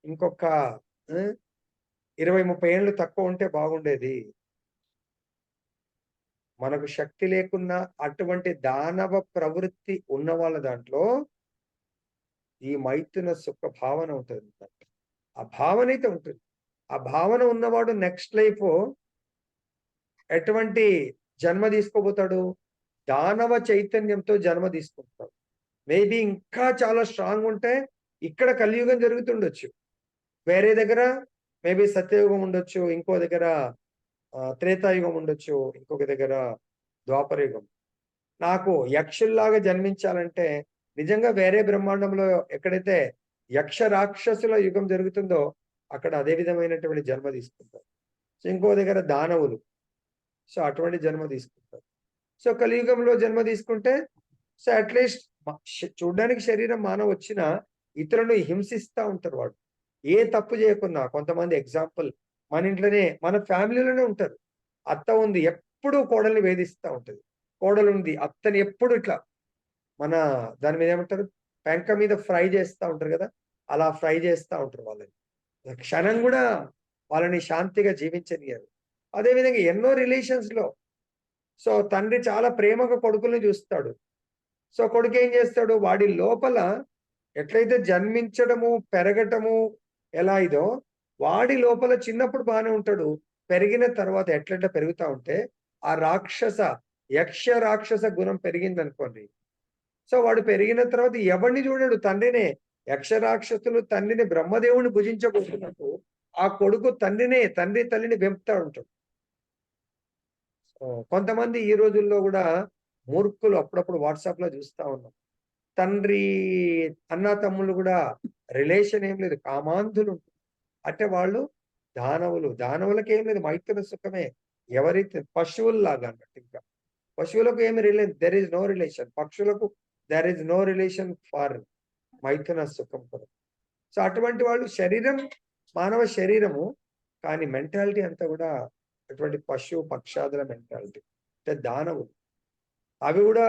ఇంకొక 20-30 ఏళ్ళు తక్కువ ఉంటే బాగుండేది. మనకు శక్తి లేకున్నా అటువంటి దానవ ప్రవృత్తి ఉన్న వాళ్ళ దాంట్లో ఈ మైథున సుఖ భావన ఉంటుంది. ఆ భావన అయితే ఉంటుంది. ఆ భావన ఉన్నవాడు నెక్స్ట్ లైఫ్ ఎటువంటి జన్మ తీసుకోబోతాడు? దానవ చైతన్యంతో జన్మ తీసుకుంటాడు. మేబీ ఇంకా చాలా స్ట్రాంగ్ ఉంటే ఇక్కడ కలియుగం జరుగుతుండొచ్చు. వేరే దగ్గర మేబీ సత్యయుగం ఉండొచ్చు, ఇంకో దగ్గర త్రేతాయుగం ఉండొచ్చు, ఇంకొక దగ్గర ద్వాపరయుగం. నాకు యక్షుల్లాగా జన్మించాలంటే నిజంగా వేరే బ్రహ్మాండంలో ఎక్కడైతే యక్ష రాక్షసుల యుగం జరుగుతుందో అక్కడ అదే విధమైనటువంటి జన్మ తీసుకుంటారు. సో ఇంకో దగ్గర దానవులు, సో అటువంటి జన్మ తీసుకుంటారు. సో కలియుగంలో జన్మ తీసుకుంటే సో అట్లీస్ట్ చూడడానికి శరీరం మానవ వచ్చినా ఇతరులను హింసిస్తూ ఉంటారు. వాడు ఏ తప్పు చేయకున్నా, కొంతమంది ఎగ్జాంపుల్ మన ఇంట్లోనే మన ఫ్యామిలీలోనే ఉంటారు. అత్త ఉంది, ఎప్పుడు కోడల్ని వేధిస్తూ ఉంటది. కోడలు ఉంది, అత్తని ఎప్పుడు ఇట్లా మన దాని మీద ఏమంటారు, పెంక మీద ఫ్రై చేస్తూ ఉంటారు కదా, అలా ఫ్రై చేస్తూ ఉంటారు వాళ్ళని. క్షణం కూడా వాళ్ళని శాంతిగా జీవించనియరు. అదేవిధంగా ఎన్నో రిలేషన్స్ లో సో తండ్రి చాలా ప్రేమగా కొడుకుల్ని చూస్తాడు. సో కొడుకు ఏం చేస్తాడు, వాడి లోపల ఎట్లయితే జన్మించడము పెరగటము ఎలా ఇదో వాడి లోపల చిన్నప్పుడు బాగానే ఉంటాడు. పెరిగిన తర్వాత ఎట్లంటే పెరుగుతా ఉంటే ఆ యక్ష రాక్షస గుణం పెరిగింది అనుకోండి. సో వాడు పెరిగిన తర్వాత ఎవరిని చూడడు, తండ్రినే. యక్ష రాక్షసులు తండ్రిని బ్రహ్మదేవుని భుజించబోతున్నట్టు ఆ కొడుకు తండ్రి తల్లిని వెంపుతా ఉంటాడు. కొంతమంది ఈ రోజుల్లో కూడా మూర్ఖులు అప్పుడప్పుడు వాట్సాప్ లో చూస్తా ఉన్నాం. తండ్రి అన్న తమ్ముళ్ళు కూడా రిలేషన్ ఏం లేదు, కామాంధులు. అంటే వాళ్ళు దానవులకి ఏం లేదు, మైత్ర సుఖమే. ఎవరైతే పశువుల్లాగా అన్నట్టు, ఇంకా పశువులకు ఏమి relation, there is no relation. పక్షులకు there is no relation for మైథున సుఖం కూడా. సో అటువంటి వాళ్ళు మానవ శరీరము, కానీ మెంటాలిటీ అంతా కూడా అటువంటి పక్షాదుల మెంటాలిటీ. అంటే దానవులు అవి కూడా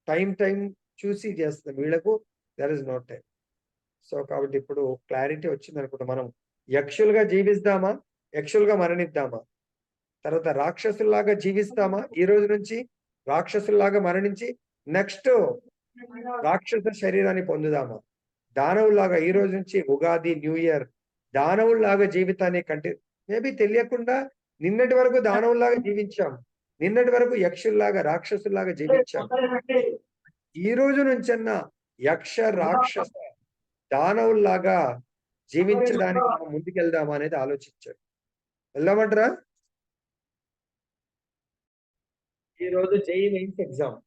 టైం చూసి చేస్తుంది. వీళ్ళకు there is no time. So కాబట్టి ఇప్పుడు క్లారిటీ వచ్చింది అనుకుంటా. మనం యక్షులుగా జీవిస్తామా, యక్షులుగా మరణిద్దామా, తర్వాత రాక్షసుల్లాగా జీవిస్తామా, ఈ రోజు నుంచి రాక్షసుల్లాగా మరణించి నెక్స్ట్ రాక్షస శరీరాన్ని పొందుదామా, దానవుల్లాగా ఈ రోజు నుంచి ఉగాది న్యూ ఇయర్ దానవుల్లాగా జీవితాన్ని మేబీ తెలియకుండా నిన్నటి వరకు దానవుల్లాగా జీవించాం, నిన్నటి వరకు యక్షుల్లాగా రాక్షసుల్లాగా జీవించాం. ఈ రోజు నుంచన్నా యక్ష రాక్షస దానవుల్లాగా జీవించడానికి మనం ముందుకెళ్దామా అనేది ఆలోచించారు. వెళ్దామంటారా? ఈరోజు జేఈ మెయిన్స్ ఎగ్జామ్.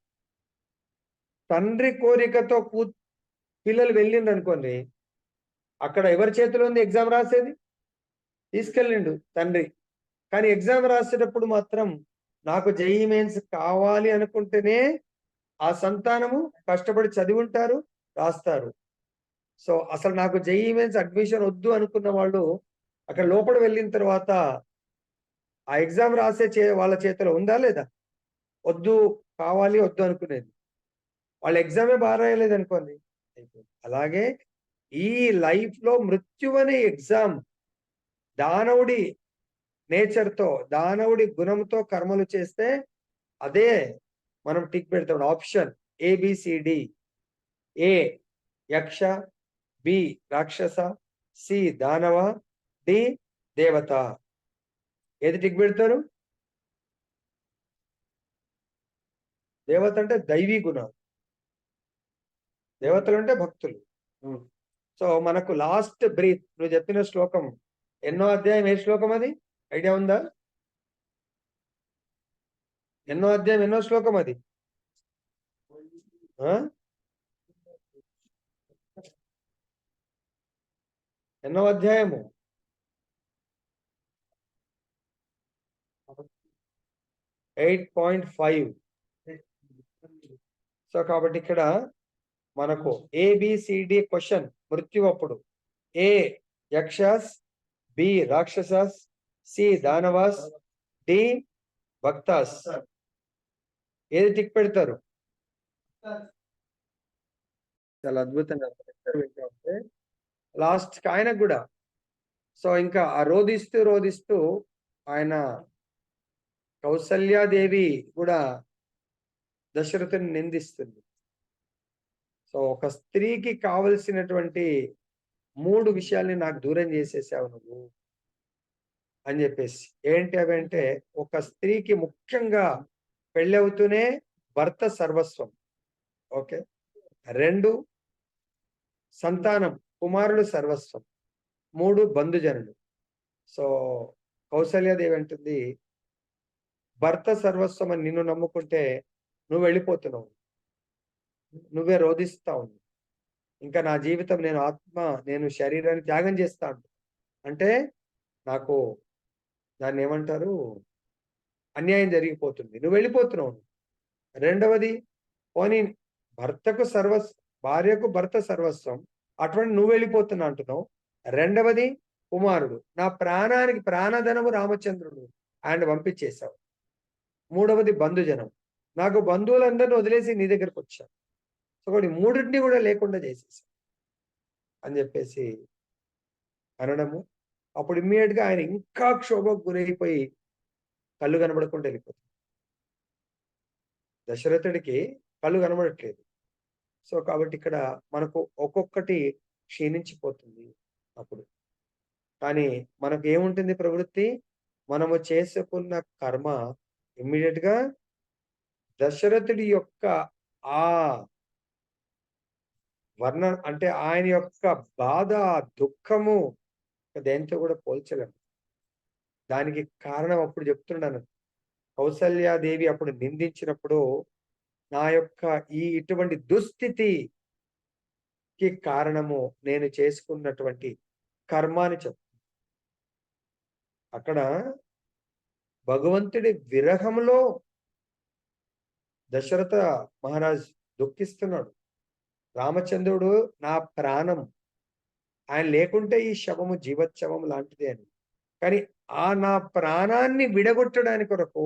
తండ్రి కోరికతో పిల్లలు వెళ్ళిండ్రు అనుకోండి, అక్కడ ఎవరి చేతిలో ఉంది ఎగ్జామ్ రాసేది? తీసుకెళ్ళిండు తండ్రి. కానీ ఎగ్జామ్ రాసేటప్పుడు మాత్రం నాకు జేఈ మెయిన్స్ కావాలి అనుకుంటేనే ఆ సంతానము కష్టపడి చదివి ఉంటారు, రాస్తారు. సో అసలు నాకు జేఈ మెయిన్స్ అడ్మిషన్ వద్దు అనుకున్న వాళ్ళు అక్కడ లోపల వెళ్ళిన తర్వాత ఆ ఎగ్జామ్ రాసే వాళ్ళ చేతిలో ఉందా లేదా? వద్దు, కావాలి వద్దు అనుకునేది. వాళ్ళ ఎగ్జామే బాగా రాయలేదు అనుకోండి. అలాగే ఈ లైఫ్ లో మృత్యు అనే ఎగ్జామ్ దానవుడి నేచర్తో, దానవుడి గుణంతో కర్మలు చేస్తే అదే మనం టిక్ పెడతాం. Option A B C D. ఏ యక్ష, బి రాక్షస, సి దానవ, డి దేవత. ఏది టిక్ పెడతారు? దేవత అంటే దైవీ గుణాలు, దేవతలు అంటే భక్తులు. సో మనకు లాస్ట్ బ్రీత్ నువ్వు చెప్పిన శ్లోకం ఎన్నో అధ్యాయం, ఏ శ్లోకం అది ఐడియా ఉందా? ఎన్నో అధ్యాయం, ఎన్నో శ్లోకం అది? ఎన్నో అధ్యాయము? 8.5. సో కాబట్టి ఇక్కడ మనకు ఏబిసిడి క్వశ్చన్ మృత్యు అప్పుడు ఏ యక్షస్, బి రాక్షసస్, సి దానవాస్, డి భక్తాస్. ఏది టిక్ పెడతారు? చాలా అద్భుతంగా ఉంటే లాస్ట్ ఆయనకు కూడా. సో ఇంకా ఆ రోధిస్తూ ఆయన కౌసల్యాదేవి కూడా దశరథుని నిందిస్తుంది. సో ఒక స్త్రీకి కావలసినటువంటి 3 విషయాల్ని నాకు దూరం చేసేసావు నువ్వు అని చెప్పేసి. ఏంటి అవి అంటే, ఒక స్త్రీకి ముఖ్యంగా పెళ్ళవుతూనే భర్త సర్వస్వం. ఓకే. 2 సంతానం, కుమారులు సర్వస్వం. 3 బంధుజనులు. సో కౌసల్యాదేవి అంటుంది, భర్త సర్వస్వం అని నిన్ను నమ్ముకుంటే నువ్వు వెళ్ళిపోతున్నావు, నువ్వే రోధిస్తావు. ఇంకా నా జీవితం, నేను శరీరాన్ని త్యాగం చేస్తాను అంటే నాకు దాన్ని ఏమంటారు, అన్యాయం జరిగిపోతుంది, నువ్వు వెళ్ళిపోతున్నావు. రెండవది, పోనీ భార్యకు భర్త సర్వస్వం, అటువంటి నువ్వు వెళ్ళిపోతున్నా అంటున్నావు. రెండవది, కుమారుడు, నా ప్రాణానికి ప్రాణధనము రామచంద్రుడు, ఆయన పంపించేశావు. మూడవది, బంధుజనం, నాకు బంధువులందరినీ వదిలేసి నీ దగ్గరకు వచ్చాను. సో కూడా మూడింటిని కూడా లేకుండా చేసేసావు అని చెప్పేసి అనడము. అప్పుడు ఇమ్మీడియట్ గా ఆయన ఇంకా క్షోభకు గురైపోయి కళ్ళు కనబడకుండా వెళ్ళిపోతుంది. దశరథుడికి కళ్ళు కనబడట్లేదు. సో కాబట్టి ఇక్కడ మనకు ఒక్కొక్కటి క్షీణించిపోతుంది అప్పుడు. కానీ మనకు ఏముంటుంది ప్రవృత్తి, మనము చేసుకున్న కర్మ ఇమ్మీడియట్ గా దశరథుడి యొక్క ఆ అంటే ఆయన యొక్క బాధ, దుఃఖము దేంతో కూడా పోల్చలేము. దానికి కారణం అప్పుడు చెప్తున్నాను, కౌసల్యాదేవి అప్పుడు నిందించినప్పుడు, నా యొక్క ఇటువంటి దుస్థితికి కారణము నేను చేసుకున్నటువంటి కర్మ అని చెప్తుంది. అక్కడ భగవంతుడి విరహంలో దశరథ మహారాజ్ దుఃఖిస్తున్నాడు. రామచంద్రుడు నా ప్రాణం, ఆయన లేకుంటే ఈ శవము జీవోత్సవం లాంటిది అని. కానీ నా ప్రాణాన్ని విడగొట్టడానికి కొరకు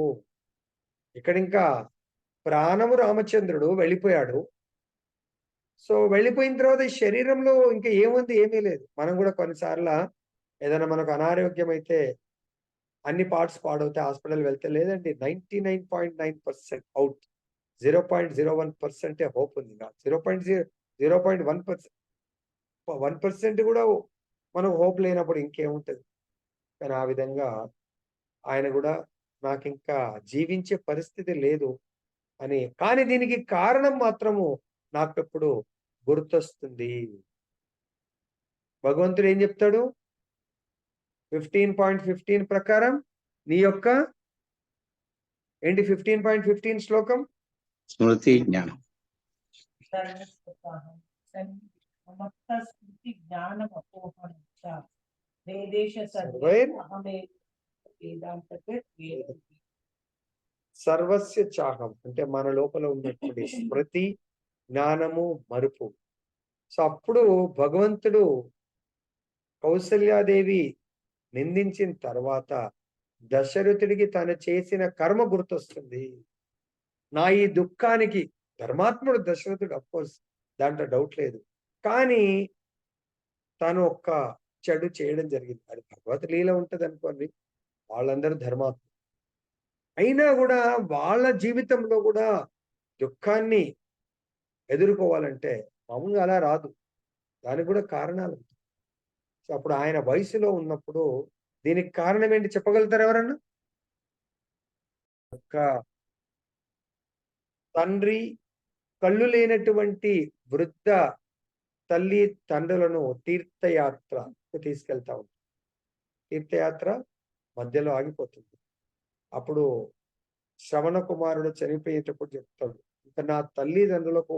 ఇక్కడ ఇంకా ప్రాణము రామచంద్రుడు వెళ్ళిపోయాడు. సో వెళ్ళిపోయిన తర్వాత ఈ శరీరంలో ఇంకా ఏముంది, ఏమీ లేదు. మనం కూడా కొన్నిసార్లు ఏదైనా మనకు అనారోగ్యం అయితే అన్ని పార్ట్స్ పాడవుతాయి, హాస్పిటల్ వెళ్తే లేదండి 99.9% అవుట్, 0.01% హోప్ ఉంది. 1% కూడా మనకు హోప్ లేనప్పుడు ఇంకేముంటది. కానీ ఆ విధంగా ఆయన కూడా నాకు ఇంకా జీవించే పరిస్థితి లేదు అని. కానీ దీనికి కారణం మాత్రము నాకు ఎప్పుడు గుర్తొస్తుంది. భగవంతుడు ఏం చెప్తాడు 15.15 ప్రకారం, నీ యొక్క ఏంటి 15.15 శ్లోకం, స్మృతి జ్ఞానం. సర్వస్య చాహం అంటే మన లోపల ఉన్నటువంటి స్మృతి, జ్ఞానము, మరుపు. సో అప్పుడు భగవంతుడు కౌసల్యాదేవి నిందించిన తర్వాత దశరథుడికి తను చేసిన కర్మ గుర్తొస్తుంది. నా ఈ దుఃఖానికి ధర్మాత్ముడు దశరథుడు, అఫ్కోర్స్ దాంట్లో డౌట్ లేదు. కానీ తను ఒక్క చెడు చేయడం జరిగింది. అది భగవత్ లీల ఉంటది అనుకోండి, వాళ్ళందరూ ధర్మాత్ములు అయినా కూడా వాళ్ళ జీవితంలో కూడా దుఃఖాన్ని ఎదుర్కోవాలంటే మామూలుగా అలా రాదు. దానికి కూడా కారణాలు ఉంటాయి. సో అప్పుడు ఆయన వయసులో ఉన్నప్పుడు దీనికి కారణం ఏంటి చెప్పగలుగుతారు ఎవరన్నా? ఒక్క తండ్రి కళ్ళు లేనటువంటి వృద్ధ తల్లి తండ్రులను తీర్థయాత్రకు తీసుకెళ్తా ఉంటారు. తీర్థయాత్ర మధ్యలో ఆగిపోతుంది. అప్పుడు శ్రవణ కుమారుడు చనిపోయేటప్పుడు చెప్తాడు, ఇంకా నా తల్లిదండ్రులకు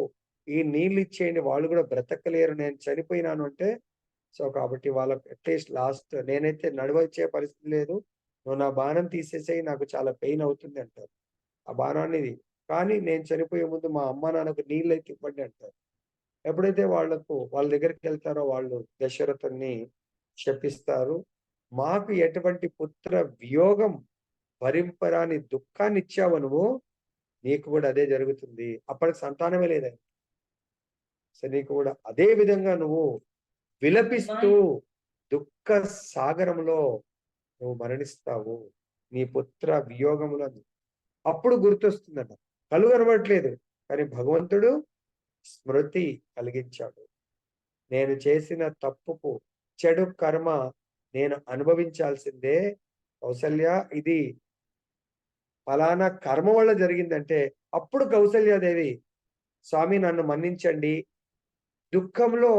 ఈ నీళ్ళు ఇచ్చేయండి, వాళ్ళు కూడా బ్రతకలేరు, నేను చనిపోయినాను అంటే. సో కాబట్టి వాళ్ళకి అట్లీస్ట్ లాస్ట్, నేనైతే నడవచ్చే పరిస్థితి లేదు, నువ్వు నా బాణం తీసేసేయి, నాకు చాలా పెయిన్ అవుతుంది అంటారు. ఆ బాణాన్ని, కానీ నేను చనిపోయే ముందు మా అమ్మ నాన్నకు నీళ్ళు అయితే ఇవ్వండి అంటారు. ఎప్పుడైతే వాళ్ళ దగ్గరికి వెళ్తారో వాళ్ళు దశరథుని శపిస్తారు, మాకు ఎటువంటి పుత్ర వియోగం భరింపరాని దుఃఖాన్ని ఇచ్చావు నువ్వు, నీకు కూడా అదే జరుగుతుంది. అప్పటికి సంతానమే లేదని. సో నీకు కూడా అదే విధంగా నువ్వు విలపిస్తూ దుఃఖ సాగరంలో నువ్వు మరణిస్తావు, నీ పుత్ర వియోగములో. అప్పుడు గుర్తొస్తుందన్న, కళ్ళు కనబడట్లేదు కానీ భగవంతుడు స్మృతి కలిగించాడు. నేను చేసిన తప్పుకు చెడు కర్మ నేను అనుభవించాల్సిందే. కౌసల్య, ఇది ఫలానా కర్మ వల్ల జరిగిందంటే అప్పుడు కౌసల్యాదేవి, స్వామి నన్ను మన్నించండి. దుఃఖంలో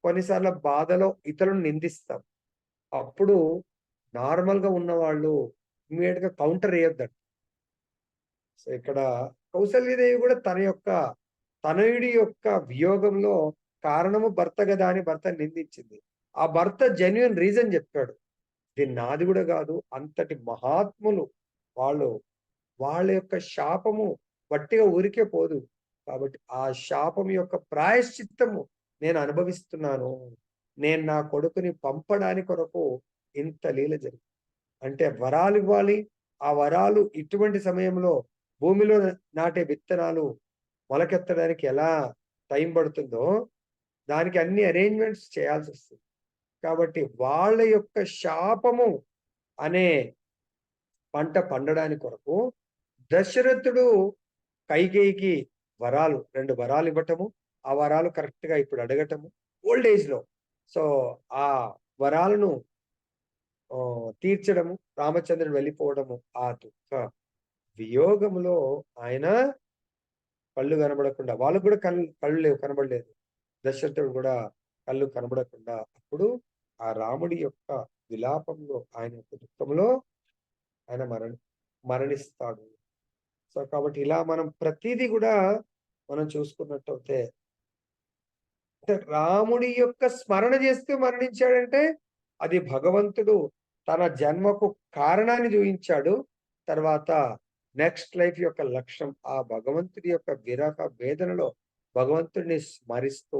కొన్నిసార్లు బాధలో ఇతరులను నిందిస్తాం. అప్పుడు నార్మల్గా ఉన్నవాళ్ళు ఇమ్మీడియట్ గా కౌంటర్ వేయొద్దంట. సో ఇక్కడ కౌసల్యదేవి కూడా తన యొక్క తనయుడి యొక్క వియోగంలో కారణము భర్త కదా అని భర్త నిందించింది. ఆ భర్త జెన్యున్ రీజన్ చెప్పాడు, ఇది నాది కూడా కాదు, అంతటి మహాత్ములు వాళ్ళు, వాళ్ళ యొక్క శాపము వట్టిగా ఊరికే పోదు. కాబట్టి ఆ శాపం యొక్క ప్రాయశ్చిత్తము నేను అనుభవిస్తున్నాను. నేను నా కొడుకుని పంపడానికి కొరకు ఇంత లీల జరిగింది. అంటే వరాలు ఇవ్వాలి. ఆ వరాలు ఇటువంటి సమయంలో భూమిలో నాటే విత్తనాలు మొలకెత్తడానికి ఎలా టైం పడుతుందో దానికి అన్ని అరేంజ్మెంట్స్ చేయాల్సి వస్తుంది. కాబట్టి వాళ్ళ యొక్క శాపము అనే పంట పండడానికి కొరకు దశరథుడు కైకేయికి వరాలు 2 వరాలు ఇవ్వటము, ఆ వరాలు కరెక్ట్ గా ఇప్పుడు అడగటము ఓల్డ్ ఏజ్ లో. సో ఆ వరాలను తీర్చడము, రామచంద్రుడు వెళ్ళిపోవడము, ఆ దుఃఖ వియోగములో ఆయన కళ్ళు కనబడకుండా, వాళ్ళకు కూడా కళ్ళు లేవు, కనబడలేదు. దశరథుడు కూడా కళ్ళు కనబడకుండా అప్పుడు ఆ రాముడి యొక్క విలాపంలో, ఆయన యొక్క దుఃఖంలో ఆయన మరణిస్తాడు. సో కాబట్టి ఇలా మనం ప్రతిదీ కూడా మనం చూసుకున్నట్టయితే, అంటే రాముడి యొక్క స్మరణ చేస్తూ మరణించాడంటే అది భగవంతుడు తన జన్మకు కారణాన్ని చూపించాడు. తర్వాత నెక్స్ట్ లైఫ్ యొక్క లక్ష్యం ఆ భగవంతుడి యొక్క విరహ వేదనలో భగవంతుడిని స్మరిస్తూ,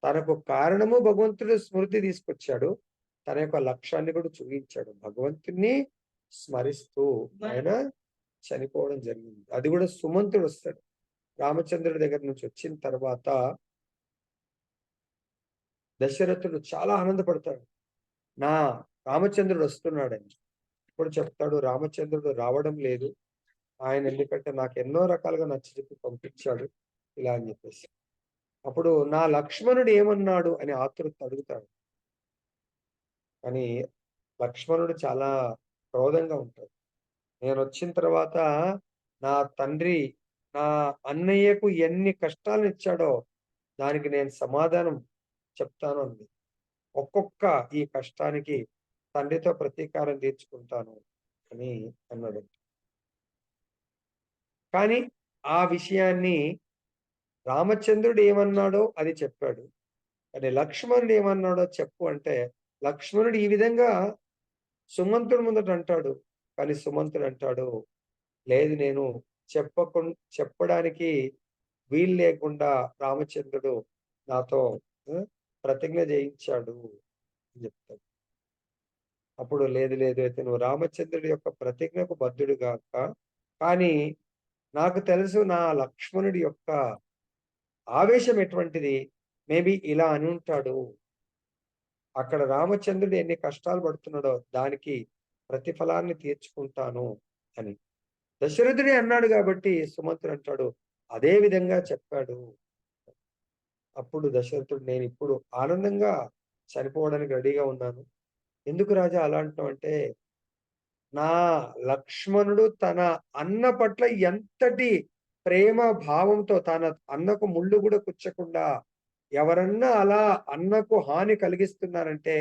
తనకు కారణము భగవంతుడు స్మృతి తీసుకొచ్చాడు, తన యొక్క లక్ష్యాన్ని కూడా చూపించాడు. భగవంతుడిని స్మరిస్తూ ఆయన చనిపోవడం జరిగింది. అది కూడా సుమంతుడు వస్తాడు రామచంద్రుడి దగ్గర నుంచి వచ్చిన తర్వాత. దశరథుడు చాలా ఆనందపడతాడు, నా రామచంద్రుడు వస్తున్నాడని. ఇప్పుడు చెప్తాడు, రామచంద్రుడు రావడం లేదు ఆయన, ఎందుకంటే నాకు ఎన్నో రకాలుగా నచ్చజెప్పి పంపించాడు ఇలా అని చెప్పేసి. అప్పుడు నా లక్ష్మణుడు ఏమన్నాడు అని ఆతృత అడుగుతాడు. కానీ లక్ష్మణుడు చాలా క్రోధంగా ఉంటాడు. నేను వచ్చిన తర్వాత నా తండ్రి నా అన్నయ్యకు ఎన్ని కష్టాలను ఇచ్చాడో దానికి నేను సమాధానం చెప్తాను అంది. ఒక్కొక్క ఈ కష్టానికి తండ్రితో ప్రతీకారం తీర్చుకుంటాను అని అన్నాడు. కానీ ఆ విషయాన్ని రామచంద్రుడు ఏమన్నాడో అది చెప్పాడు. కానీ లక్ష్మణుడు ఏమన్నాడో చెప్పు అంటే, లక్ష్మణుడు ఈ విధంగా సుమంతుడు ముందట అంటాడు. కానీ సుమంతుడు అంటాడు, లేదు నేను చెప్పడానికి వీలు లేకుండా రామచంద్రుడు నాతో ప్రతిజ్ఞ చేయించాడు అని చెప్తాడు. అప్పుడు లేదు లేదు, అయితే నువ్వు రామచంద్రుడి యొక్క ప్రతిజ్ఞకు బద్ధుడు గాక, కానీ నాకు తెలుసు నా లక్ష్మణుడి యొక్క ఆవేశం ఎటువంటిది, మేబీ ఇలా అని ఉంటాడు, అక్కడ రామచంద్రుడు ఎన్ని కష్టాలు పడుతున్నాడో దానికి ప్రతిఫలాన్ని తీర్చుకుంటాను అని దశరథుడే అన్నాడు. కాబట్టి సుమంతుడు అంటాడు అదే విధంగా చెప్పాడు. అప్పుడు దశరథుడు, నేను ఇప్పుడు ఆనందంగా చనిపోవడానికి రెడీగా ఉన్నాను. ఎందుకు రాజా అలా అంటున్నావు అంటే, నా లక్ష్మణుడు తన అన్న పట్ల ఎంతటి ప్రేమ భావంతో తన అన్నకు ముళ్ళు కూడా కుచ్చకుండా, ఎవరన్నా అలా అన్నకు హాని కలిగిస్తున్నారంటే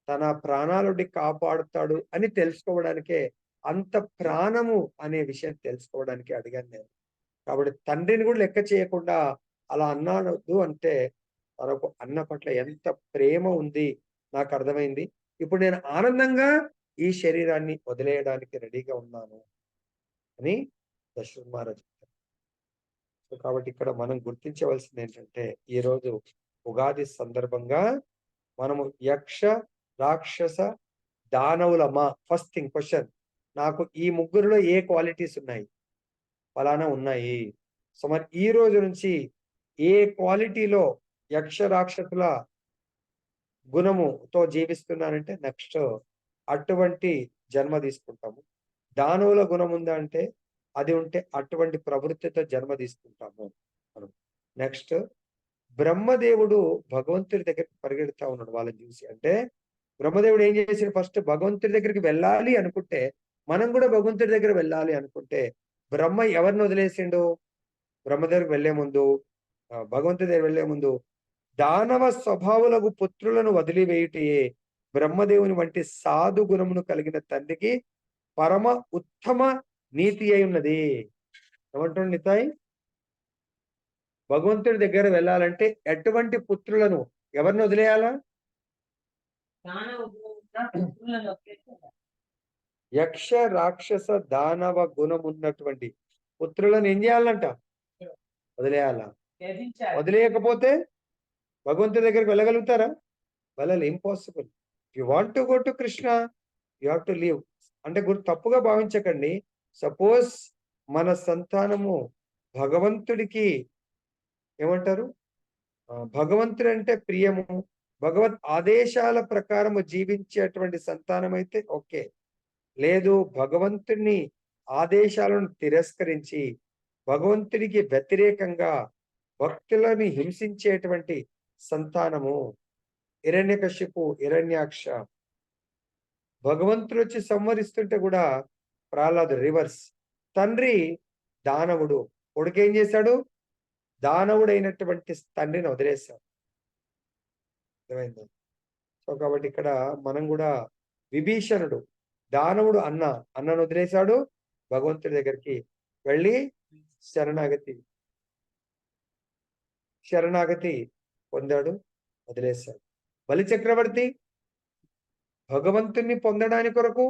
తన ప్రాణాలుడి కాపాడుతాడు అని తెలుసుకోవడానికే, అంత ప్రాణము అనే విషయం తెలుసుకోవడానికి అడిగాను నేను. కాబట్టి తండ్రిని కూడా లెక్క చేయకుండా అలా అన్నాడు అంటే తనకు అన్న పట్ల ఎంత ప్రేమ ఉంది నాకు అర్థమైంది. ఇప్పుడు నేను ఆనందంగా ఈ శరీరాన్ని వదిలేయడానికి రెడీగా ఉన్నాను అని దశరథ మహారాజు చెప్పారు. సో కాబట్టి ఇక్కడ మనం గుర్తించవలసింది ఏంటంటే, ఈ రోజు ఉగాది సందర్భంగా మనము యక్ష, రాక్షస, దానవులమా, ఫస్ట్ థింగ్ క్వశ్చన్, నాకు ఈ ముగ్గురులో ఏ క్వాలిటీస్ ఉన్నాయి, ఫలానా ఉన్నాయి. సో మరి ఈ రోజు నుంచి ఏ క్వాలిటీలో యక్ష రాక్షసుల గుణముతో జీవిస్తున్నానంటే నెక్స్ట్ అటువంటి జన్మ తీసుకుంటాము. దానవుల గుణం ఉందా అంటే అది ఉంటే అటువంటి ప్రవృత్తితో జన్మ తీసుకుంటాము మనం. నెక్స్ట్ బ్రహ్మదేవుడు భగవంతుడి దగ్గరికి పరిగెడుతా ఉన్నాడు వాళ్ళని చూసి. అంటే బ్రహ్మదేవుడు ఏం చేసిన, ఫస్ట్ భగవంతుడి దగ్గరికి వెళ్ళాలి అనుకుంటే, మనం కూడా భగవంతుడి దగ్గర వెళ్ళాలి అనుకుంటే, బ్రహ్మ ఎవరిని వదిలేసిండు? బ్రహ్మదేవుడికి వెళ్లే ముందు, భగవంతుడి దగ్గర వెళ్లే ముందు, దానవ స్వభావులకు పుత్రులను వదిలివేయుటయే బ్రహ్మదేవుని వంటి సాధు గుణమును కలిగిన తండ్రికి పరమ ఉత్తమ నీతి అయి ఉన్నది. ఏమంటుంది నితాయ్? భగవంతుడి దగ్గర వెళ్ళాలంటే ఎటువంటి పుత్రులను, ఎవరిని వదిలేయాలా? యక్ష రాక్షస దానవ గుణం ఉన్నటువంటి పుత్రులను ఏం చేయాలంట? వదిలేయాలా? వదిలేయకపోతే భగవంతుడి దగ్గరికి వెళ్ళగలుగుతారా? వెళ్ళాలి, impossible. You want to go to Krishna, you have to leave. అంటే తప్పుగా భావించకండి. సపోజ్ మన సంతానము భగవంతుడికి ఏమంటారు, భగవంతుడు అంటే ప్రియము, భగవత్ ఆదేశాల ప్రకారము జీవించేటువంటి సంతానం అయితే ఓకే. లేదు, భగవంతుని ఆదేశాలను తిరస్కరించి భగవంతుడికి వ్యతిరేకంగా భక్తులని హింసించేటువంటి సంతానము, హిరణ్యకశిపు, హిరణ్యాక్ష, భగవంతుడు వచ్చి సంహరిస్తుంటే కూడా ప్రహ్లాదు రివర్స్. తండ్రి దానవుడు, కొడుకు ఏం చేశాడు? దానవుడైనటువంటి తండ్రిని వదిలేశాడు. అర్థమైందా? సో కాబట్టి ఇక్కడ మనం కూడా, విభీషణుడు దానవుడు అన్నను వదిలేశాడు, భగవంతుడి దగ్గరికి వెళ్ళి శరణాగతి పొందాడు, వదిలేశాడు. బలి చక్రవర్తి భగవంతుణ్ణి పొందడానికి కొరకు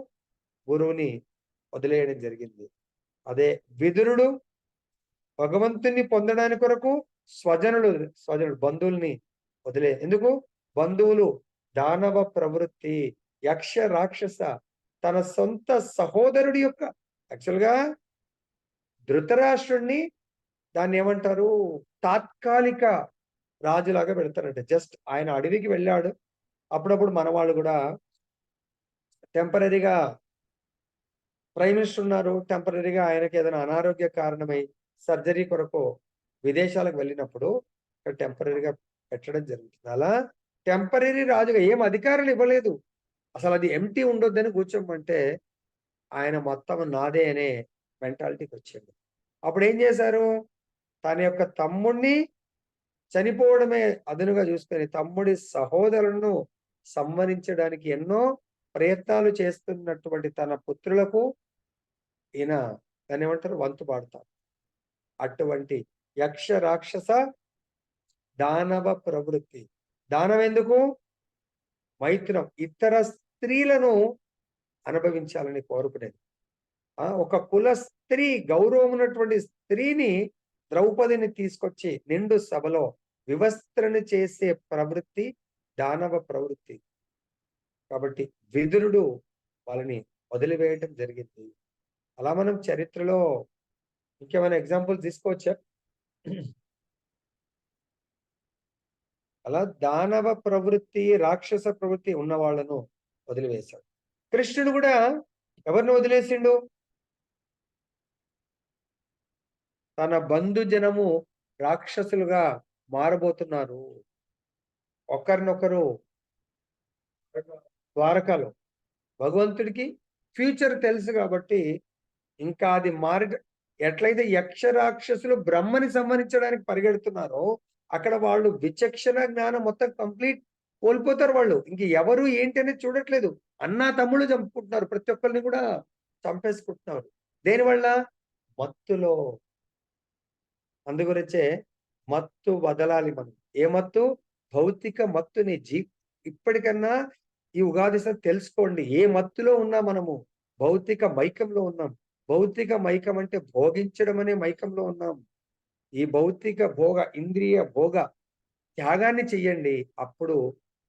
గురువుని వదిలేయడం జరిగింది. అదే విదురుడు భగవంతుణ్ణి పొందడానికి కొరకు స్వజనుడు బంధువుల్ని ఎందుకు? బంధువులు దానవ ప్రవృత్తి, యక్ష రాక్షస, తన సొంత సహోదరుడి యొక్క, యాక్చువల్గా ధృతరాష్ట్రుడిని దాన్ని ఏమంటారు, తాత్కాలిక రాజులాగా పెడతారంట. జస్ట్ ఆయన అడవికి వెళ్ళాడు, అప్పుడప్పుడు మన వాళ్ళు కూడా టెంపరీగా ప్రైమ్ మినిస్టర్ ఉన్నారు, టెంపరీగా ఆయనకి ఏదైనా అనారోగ్య కారణమై సర్జరీ కొరకు విదేశాలకు వెళ్ళినప్పుడు టెంపరీగా పెట్టడం జరుగుతుంది. అలా టెంపరీ రాజుగా ఏం అధికారాలు ఇవ్వలేదు, అసలు అది ఎంటీ ఉండొద్దని కూర్చోమంటే ఆయన మొత్తం నాదే అనే మెంటాలిటీకి వచ్చింది. అప్పుడు ఏం చేశారు? తన యొక్క తమ్ముడిని చనిపోవడమే అదనుగా చూసుకొని తమ్ముడి సహోదరులను సంహరించడానికి ఎన్నో ప్రయత్నాలు చేస్తున్నటువంటి తన పుత్రులకు ఈయన దాన్ని ఏమంటారు, వంతు పాడతారు. అటువంటి యక్ష రాక్షస దానవ ప్రవృత్తి. దానం ఎందుకు? మైత్రం, ఇతర స్త్రీలను అనుభవించాలని కోరుకునేది. ఒక కుల స్త్రీ, గౌరవం ఉన్నటువంటి స్త్రీని, ద్రౌపదిని తీసుకొచ్చి నిండు సభలో వివస్త్రను చేసే ప్రవృత్తి దానవ ప్రవృత్తి. కాబట్టి విదురుడు వాళ్ళని వదిలివేయటం జరిగింది. అలా మనం చరిత్రలో ఇంకేమైనా ఎగ్జాంపుల్ తీసుకోవచ్చా? అలా దానవ ప్రవృత్తి, రాక్షస ప్రవృత్తి ఉన్న వాళ్ళను వదిలివేశాడు. కృష్ణుడు కూడా ఎవరిని వదిలేసిండు? తన బంధుజనము రాక్షసులుగా మారబోతున్నారు, ఒకరినొకరు ద్వారకాలో. భగవంతుడికి ఫ్యూచర్ తెలుసు కాబట్టి ఇంకా అది ఎట్లయితే యక్ష రాక్షసులు బ్రహ్మని సంహరించడానికి పరిగెడుతున్నారో, అక్కడ వాళ్ళు విచక్షణ జ్ఞానం మొత్తం కంప్లీట్ కోల్పోతారు. వాళ్ళు ఇంక ఎవరు ఏంటి అనేది చూడట్లేదు. అన్నా తమ్ముళ్ళు చంపుకుంటున్నారు, ప్రతి ఒక్కరిని కూడా చంపేసుకుంటున్నారు. దేనివల్ల? మత్తులో. అందుగురించే మత్తు వదలాలి మనం. ఏ మత్తు? భౌతిక మత్తుని ఇప్పటికన్నా ఈ ఉగాది తెలుసుకోండి. ఏ మత్తులో ఉన్నా మనము? భౌతిక మైకంలో ఉన్నాం. భౌతిక మైకం అంటే భోగించడం అనే మైకంలో ఉన్నాం. ఈ భౌతిక భోగ, ఇంద్రియ భోగ త్యాగాన్ని చెయ్యండి. అప్పుడు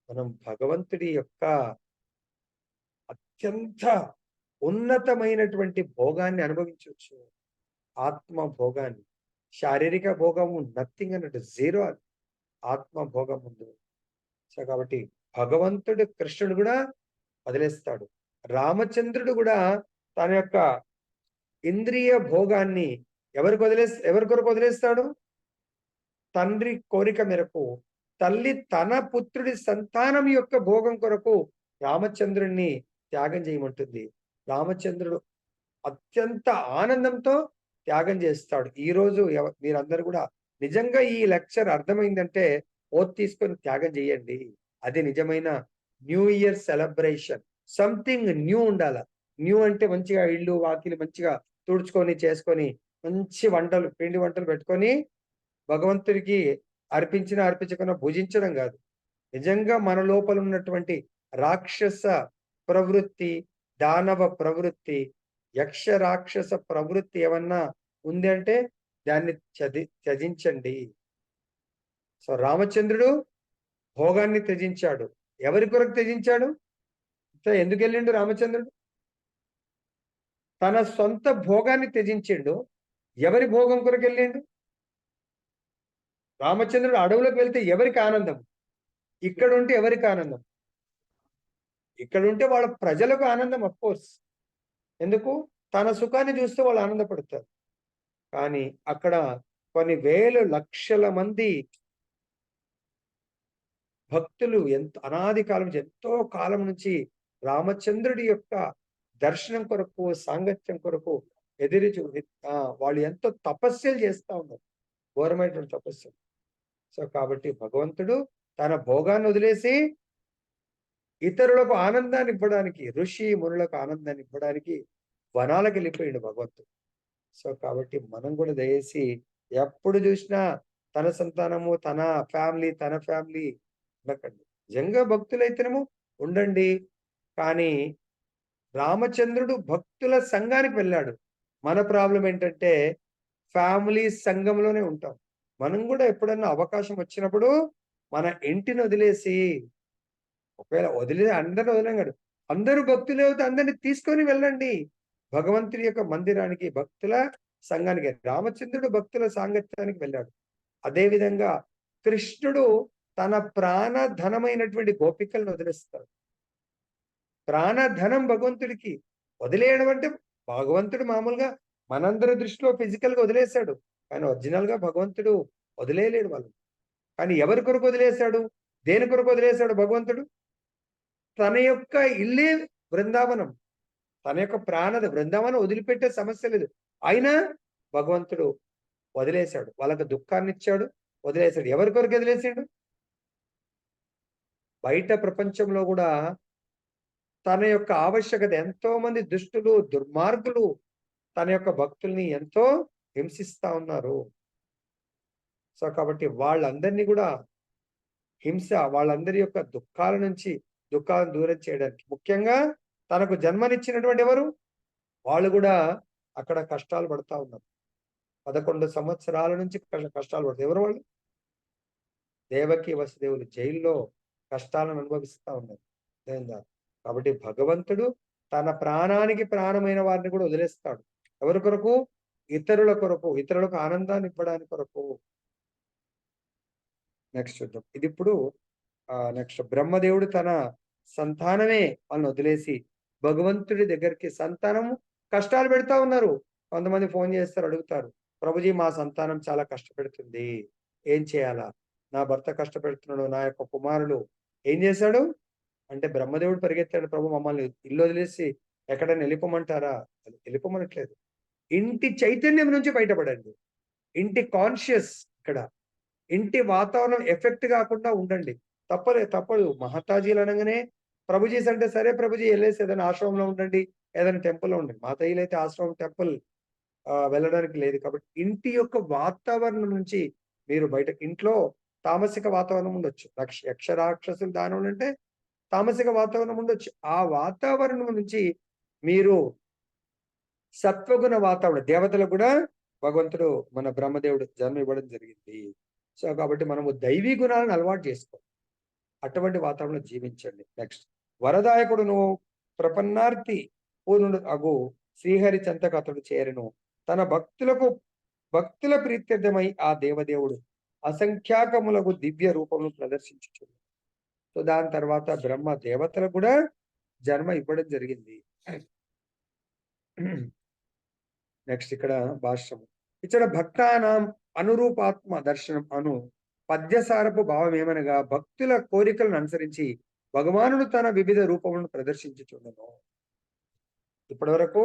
మనం భగవంతుడి యొక్క అత్యంత ఉన్నతమైనటువంటి భోగాన్ని అనుభవించవచ్చు, ఆత్మ భోగాన్ని. శారీరక భోగము నథింగ్ అన్నట్టు, జీరో. ఆత్మ భోగం ఉంది. సో కాబట్టి భగవంతుడు, కృష్ణుడు కూడా వదిలేస్తాడు. రామచంద్రుడు కూడా తన యొక్క ఇంద్రియ భోగాన్ని ఎవరి కొరకు వదిలేస్తాడు? తండ్రి కోరిక మేరకు తల్లి తన పుత్రుడి సంతానం యొక్క భోగం కొరకు రామచంద్రుణ్ణి త్యాగం చేయమంటుంది. రామచంద్రుడు అత్యంత ఆనందంతో త్యాగం చేస్తాడు. ఈ రోజు మీరందరూ కూడా నిజంగా ఈ లెక్చర్ అర్థమైందంటే ఓత్ తీసుకొని త్యాగం చేయండి. అది నిజమైన new year celebration. Something new ఉండాల. న్యూ అంటే మంచిగా ఇల్లు వాకిలి మంచిగా తుడుచుకొని చేసుకొని మంచి వంటలు పిండి వంటలు పెట్టుకొని భగవంతుడికి అర్పించకుండా భుజించడం కాదు. నిజంగా మన లోపల ఉన్నటువంటి రాక్షస ప్రవృత్తి, దానవ ప్రవృత్తి, యక్ష రాక్షస ప్రవృత్తి ఏమన్నా ఉంది అంటే దాన్ని త్యజించండి. సో రామచంద్రుడు భోగాన్ని త్యజించాడు. ఎవరి కొరకు త్యజించాడు? ఎందుకు వెళ్ళిండు రామచంద్రుడు? తన సొంత భోగాన్ని త్యజించిండు. ఎవరి భోగం కొరకు వెళ్ళిండు? రామచంద్రుడు అడవులకు వెళ్తే ఎవరికి ఆనందం? ఇక్కడ ఉంటే ఎవరికి ఆనందం? ఇక్కడ ఉంటే వాళ్ళ ప్రజలకు ఆనందం. అఫ్ కోర్స్, ఎందుకు? తన సుఖాన్ని చూస్తే వాళ్ళు ఆనందపడతారు. కానీ అక్కడ కొన్ని వేల లక్షల మంది భక్తులు అనాది కాలం నుంచి ఎంతో కాలం నుంచి రామచంద్రుడి యొక్క దర్శనం కొరకు, సాంగత్యం కొరకు వాళ్ళు ఎంతో తపస్సులు చేస్తా ఉన్నారు, ఘోరమైనటువంటి తపస్సులు. సో కాబట్టి భగవంతుడు తన భోగాన్ని వదిలేసి ఇతరులకు ఆనందాన్ని ఇవ్వడానికి, ఋషి మునులకు ఆనందాన్ని ఇవ్వడానికి వనాలకు వెళ్ళిపోయిండు భగవంతుడు. సో కాబట్టి మనం కూడా దయచేసి ఎప్పుడు చూసినా తన సంతానము, తన ఫ్యామిలీ ఉండకండి. నిజంగా భక్తులైతేనేమో ఉండండి. కానీ రామచంద్రుడు భక్తుల సంఘానికి వెళ్ళాడు. మన ప్రాబ్లం ఏంటంటే ఫ్యామిలీ సంఘంలోనే ఉంటాం. మనం కూడా ఎప్పుడన్నా అవకాశం వచ్చినప్పుడు మన ఇంటిని వదిలేసి, ఒకవేళ అందరిని వదిలేం కాదు, అందరూ భక్తులు అయితే అందరిని తీసుకొని వెళ్ళండి భగవంతుడి యొక్క మందిరానికి, భక్తుల సంఘానికి. రామచంద్రుడు భక్తుల సాంగత్యానికి వెళ్ళాడు. అదేవిధంగా కృష్ణుడు తన ప్రాణధనమైనటువంటి గోపికలను వదిలేస్తాడు. ప్రాణధనం భగవంతుడికి వదిలేయడం అంటే, భగవంతుడు మామూలుగా మనందరి దృష్టిలో ఫిజికల్ గా వదిలేశాడు, కానీ ఒరిజినల్ గా భగవంతుడు వదిలేయలేడు వాళ్ళు. కానీ ఎవరి కొరకు వదిలేశాడు? దేని కొరకు వదిలేశాడు భగవంతుడు? తన యొక్క ఇల్లే బృందావనం, తన యొక్క బృందావనం వదిలిపెట్టే సమస్య లేదు. అయినా భగవంతుడు వదిలేశాడు. వాళ్ళకి దుఃఖాన్ని ఇచ్చాడు, వదిలేశాడు. ఎవరి కొరకు వదిలేశాడు? బయట ప్రపంచంలో కూడా తన యొక్క ఆవశ్యకత, ఎంతో మంది దుష్టులు, దుర్మార్గులు తన యొక్క భక్తుల్ని ఎంతో హింసిస్తా ఉన్నారు. సో కాబట్టి వాళ్ళందరినీ కూడా వాళ్ళందరి యొక్క దుఃఖాలను దూరం చేయడానికి, ముఖ్యంగా తనకు జన్మనిచ్చినటువంటి ఎవరు? వాళ్ళు కూడా అక్కడ కష్టాలు పడతా ఉన్నారు. 11 సంవత్సరాల నుంచి కష్టాలు పడతారు. ఎవరు వాళ్ళు? దేవకి వసుదేవులు జైల్లో కష్టాలను అనుభవిస్తా ఉన్నారు. కాబట్టి భగవంతుడు తన ప్రాణానికి ప్రాణమైన వారిని కూడా వదిలేస్తాడు. ఎవరి కొరకు? ఇతరుల కొరకు, ఇతరులకు ఆనందాన్ని ఇవ్వడానికి కొరకు. నెక్స్ట్ చూద్దాం. ఇది ఇప్పుడు నెక్స్ట్ బ్రహ్మదేవుడు తన సంతానమే వాళ్ళని వదిలేసి భగవంతుడి దగ్గరికి, సంతానము కష్టాలు పెడతా ఉన్నారు. కొంతమంది ఫోన్ చేస్తారు, అడుగుతారు, ప్రభుజీ మా సంతానం చాలా కష్టపెడుతుంది, ఏం చేయాలా? నా భర్త కష్టపెడుతున్నాడు, నా యొక్క కుమారులు. ఏం చేశాడు అంటే బ్రహ్మదేవుడు పరిగెత్తాడు, ప్రభు మమ్మల్ని ఇల్లు వదిలేసి ఎక్కడైనా వెళ్ళిపోమంటారా? వెళ్ళిపోమనట్లేదు. ఇంటి చైతన్యం నుంచి బయటపడండి. ఇంటి కాన్షియస్, ఇక్కడ ఇంటి వాతావరణం ఎఫెక్ట్ కాకుండా ఉండండి. తప్పదు. మహాతాజీలు అనగానే ప్రభుజీస్ అంటే సరే ప్రభుజీ వెళ్ళేసి ఏదైనా ఆశ్రమంలో ఉండండి, ఏదైనా టెంపుల్లో ఉండండి. మాతాజీలు అయితే ఆశ్రమం, టెంపుల్ వెళ్ళడానికి లేదు. కాబట్టి ఇంటి యొక్క వాతావరణం నుంచి మీరు ఇంట్లో తామసిక వాతావరణం ఉండొచ్చు, యక్ష రాక్షసులు దానవులు అంటే తామసిక వాతావరణం ఉండొచ్చు. ఆ వాతావరణం నుంచి మీరు సత్వగుణ వాతావరణం, దేవతలకు కూడా భగవంతుడు మన బ్రహ్మదేవుడు జన్మ ఇవ్వడం జరిగింది. సో కాబట్టి మనము దైవీ గుణాలను అలవాటు చేసుకోవాలి. అటువంటి వాతావరణంలో జీవించండి. నెక్స్ట్, వరదాయకుడును ప్రపన్నార్థి పూర్ణుడు అగు శ్రీహరి చెంతకు అతడు చేరను. తన భక్తుల ప్రీత్యర్థమై ఆ దేవదేవుడు అసంఖ్యాకములకు దివ్య రూపమును ప్రదర్శించుచున్నాడు. సో దాని తర్వాత బ్రహ్మ దేవతలకు కూడా జన్మ ఇవ్వడం జరిగింది. నెక్స్ట్ ఇక్కడ భాష్యము. ఇక్కడ భక్తానాం అనురూపాత్మ దర్శనం అను పద్యసారపు భావం ఏమనగా భక్తుల కోరికలను అనుసరించి భగవానుడు తన వివిధ రూపములను ప్రదర్శించుచుండెను. ఇప్పటి వరకు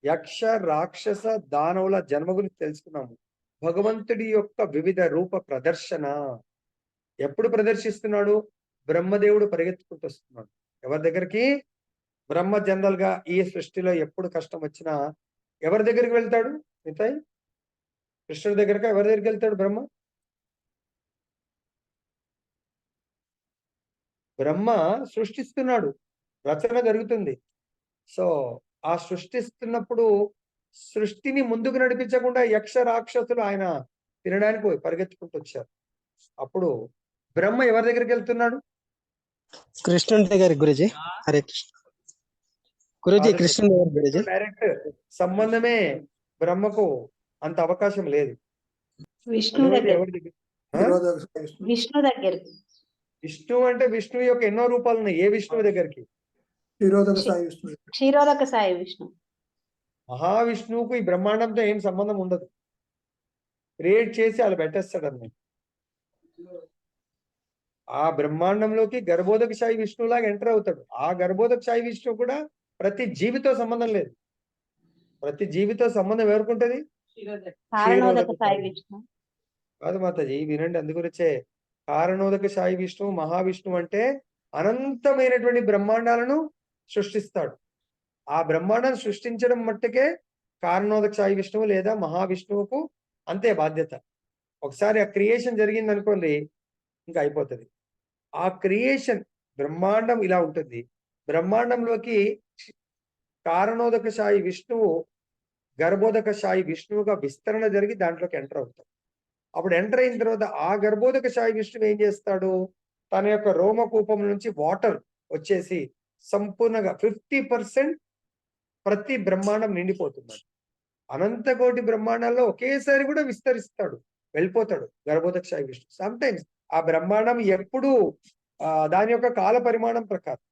యక్ష రాక్షస దానవుల జన్మ గురించి తెలుసుకున్నాము. భగవంతుడి యొక్క వివిధ రూప ప్రదర్శన ఎప్పుడు ప్రదర్శిస్తున్నాడు? బ్రహ్మదేవుడు పరిగెత్తుకుంటూ వస్తున్నాడు ఎవరి దగ్గరికి? బ్రహ్మ జనరల్ గా ఈ సృష్టిలో ఎప్పుడు కష్టం వచ్చినా ఎవరి దగ్గరికి వెళ్తాడు? మిగతాయి కృష్ణుడి దగ్గరక ఎవరి దగ్గరికి వెళ్తాడు బ్రహ్మ? బ్రహ్మ సృష్టిస్తున్నాడు, రచన జరుగుతుంది. సో ఆ సృష్టిస్తున్నప్పుడు సృష్టిని ముందుకు నడిపించకుండా యక్ష రాక్షసులు ఆయన తినడానికి పరిగెత్తుకుంటూ వచ్చారు. అప్పుడు బ్రహ్మ ఎవరి దగ్గరికి వెళ్తున్నాడు? కృష్ణుడి దగ్గర గురుజీ. హరే కృష్ణ గురుజీ. కృష్ణుడి దగ్గర గురుజీ. డైరెక్ట్ సంబంధమే బ్రహ్మకు అంత అవకాశం లేదు. విష్ణు దగ్గర. ఎవరి దగ్గర? విష్ణు దగ్గరికి. విష్ణు అంటే విష్ణువు యొక్క ఎన్నో రూపాలు ఉన్నాయి. ఏ విష్ణువు దగ్గరికి? క్షీరోదక సాయి విష్ణు. మహావిష్ణువుకు ఈ బ్రహ్మాండంతో ఏం సంబంధం ఉండదు. క్రియేట్ చేసి వాళ్ళు పెట్టేస్తాడు అన్నమాట. ఆ బ్రహ్మాండంలోకి గర్భోదక సాయి విష్ణువులాగా ఎంటర్ అవుతాడు. ఆ గర్భోదక సాయి విష్ణువు కూడా ప్రతి జీవితో సంబంధం లేదు. ప్రతి జీవితో సంబంధం ఎవరుకుంటది? కారణోదక సాయి విష్ణు కాదు మాతాజీ, వినండి. అందుగురించే కారణోదక సాయి విష్ణువు మహావిష్ణువు అంటే అనంతమైనటువంటి బ్రహ్మాండాలను సృష్టిస్తాడు. ఆ బ్రహ్మాండాన్ని సృష్టించడం మట్టుకే కారణోదక సాయి విష్ణువు లేదా మహావిష్ణువుకు అంతే బాధ్యత. ఒకసారి ఆ క్రియేషన్ జరిగింది అనుకోండి, ఇంకా అయిపోతుంది. ఆ క్రియేషన్ బ్రహ్మాండం ఇలా ఉంటుంది. బ్రహ్మాండంలోకి కారణోదక సాయి విష్ణువు గర్భోదక సాయి విష్ణువుగా విస్తరణ జరిగి దాంట్లోకి ఎంటర్ అవుతాడు. అప్పుడు ఎంటర్ అయిన తర్వాత ఆ గర్భోదక సాయి విష్ణువు ఏం చేస్తాడు? తన యొక్క రోమకూపం నుంచి వాటర్ వచ్చేసి సంపూర్ణంగా 50% ప్రతి బ్రహ్మాండం నిండిపోతుంది. అనంతకోటి బ్రహ్మాండాల్లో ఒకేసారి కూడా విస్తరిస్తాడు, వెళ్ళిపోతాడు గర్భోదక సాయి విష్ణు. సమ్ టైమ్స్ ఆ బ్రహ్మాండం ఎప్పుడు దాని యొక్క కాల పరిమాణం ప్రకారం.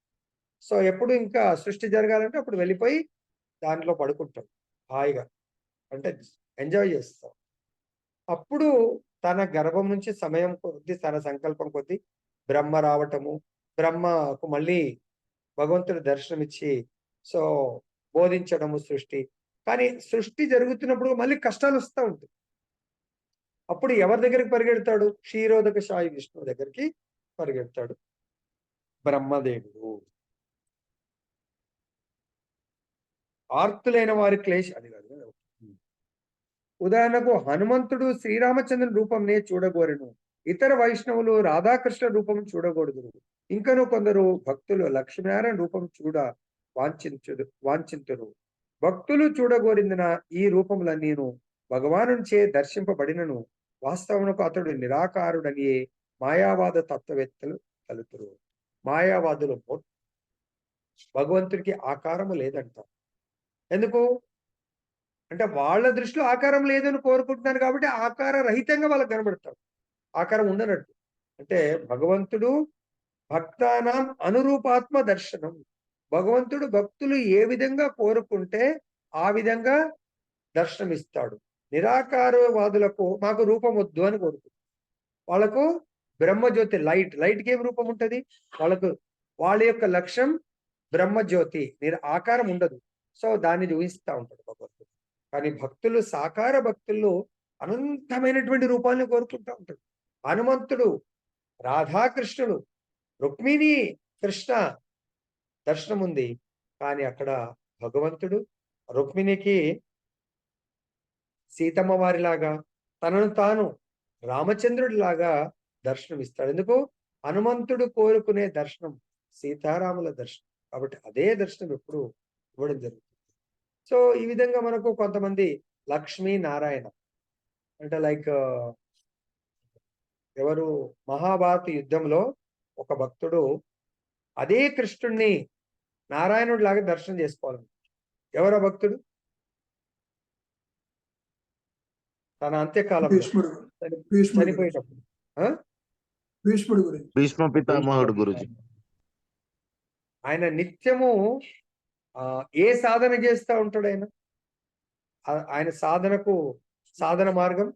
సో ఎప్పుడు ఇంకా సృష్టి జరగాలంటే అప్పుడు వెళ్ళిపోయి దాంట్లో పడుకుంటాడు హాయిగా, అంటే ఎంజాయ్ చేస్తాం. అప్పుడు తన గర్భం నుంచి సమయం కొద్ది, తన సంకల్పం కొద్ది బ్రహ్మ రావటము, బ్రహ్మకు మళ్ళీ భగవంతుడు దర్శనమిచ్చి సో బోధించడము సృష్టి. కానీ సృష్టి జరుగుతున్నప్పుడు మళ్ళీ కష్టాలు వస్తూ ఉంటుంది. అప్పుడు ఎవరి దగ్గరికి పరిగెడతాడు? క్షీరోదక సాయి విష్ణువు దగ్గరికి పరిగెడతాడు బ్రహ్మదేవుడు. ఆర్తులైన వారి క్లేశ అది కాదు. ఉదాహరణకు హనుమంతుడు శ్రీరామచంద్రుని రూపంనే చూడగోరెను, ఇతర వైష్ణవులు రాధాకృష్ణ రూపం చూడకూడదు. ఇంకను కొందరు భక్తులు లక్ష్మీనారాయణ రూపం చూడ వాంఛింతురు. భక్తులు చూడగోరిందిన ఈ రూపములన్నీను భగవానుచే దర్శింపబడినను వాస్తవమునకు అతడు నిరాకారుడనియే మాయావాద తత్వవేత్తలు తలుతురు. మాయావాదులు భగవంతుడికి ఆకారము లేదంట. ఎందుకు అంటే వాళ్ళ దృష్టిలో ఆకారం లేదని కోరుకుంటున్నారు కాబట్టి ఆకార రహితంగా వాళ్ళకి కనబడతాడు, ఆకారం ఉండనట్టు. అంటే భగవంతుడు భక్తానాం అనురూపాత్మ దర్శనం. భగవంతుడు భక్తులు ఏ విధంగా కోరుకుంటే ఆ విధంగా దర్శనమిస్తాడు. నిరాకారవాదులకు మాకు రూపం వద్దు అని కోరుకుంటారు. వాళ్ళకు బ్రహ్మజ్యోతి లైట్కి ఏం రూపం ఉంటుంది? వాళ్ళ యొక్క లక్ష్యం బ్రహ్మజ్యోతి, ఆకారం ఉండదు. సో దాన్ని చూపిస్తూ ఉంటాడు భగవంతుడు. కానీ భక్తులు, సాకార భక్తుల్లో అనంతమైనటువంటి రూపాలను కోరుకుంటూ ఉంటాడు. హనుమంతుడు, రాధాకృష్ణుడు, రుక్మిణి కృష్ణ దర్శనం ఉంది. కానీ అక్కడ భగవంతుడు రుక్మిణికి సీతమ్మ వారిలాగా, తనను తాను రామచంద్రుడిలాగా దర్శనం ఇస్తాడు. ఎందుకు? హనుమంతుడు కోరుకునే దర్శనం సీతారాముల దర్శనం. కాబట్టి అదే దర్శనం ఎప్పుడు ఇవ్వడం జరుగుతుంది. సో ఈ విధంగా మనకు కొంతమంది లక్ష్మీ నారాయణ అంటే లైక్ ఎవరు? మహాభారత యుద్ధంలో ఒక భక్తుడు అదే కృష్ణుడిని నారాయణుడి లాగా దర్శనం చేసుకోవాలి. ఎవరో భక్తుడు తన అంత్యకాలంలో చనిపోయేటప్పుడు భీష్మ పితామహుడు గురుజీ. ఆయన నిత్యము ఏ సాధన చేస్తూ ఉంటాడు? ఆయన సాధన మార్గం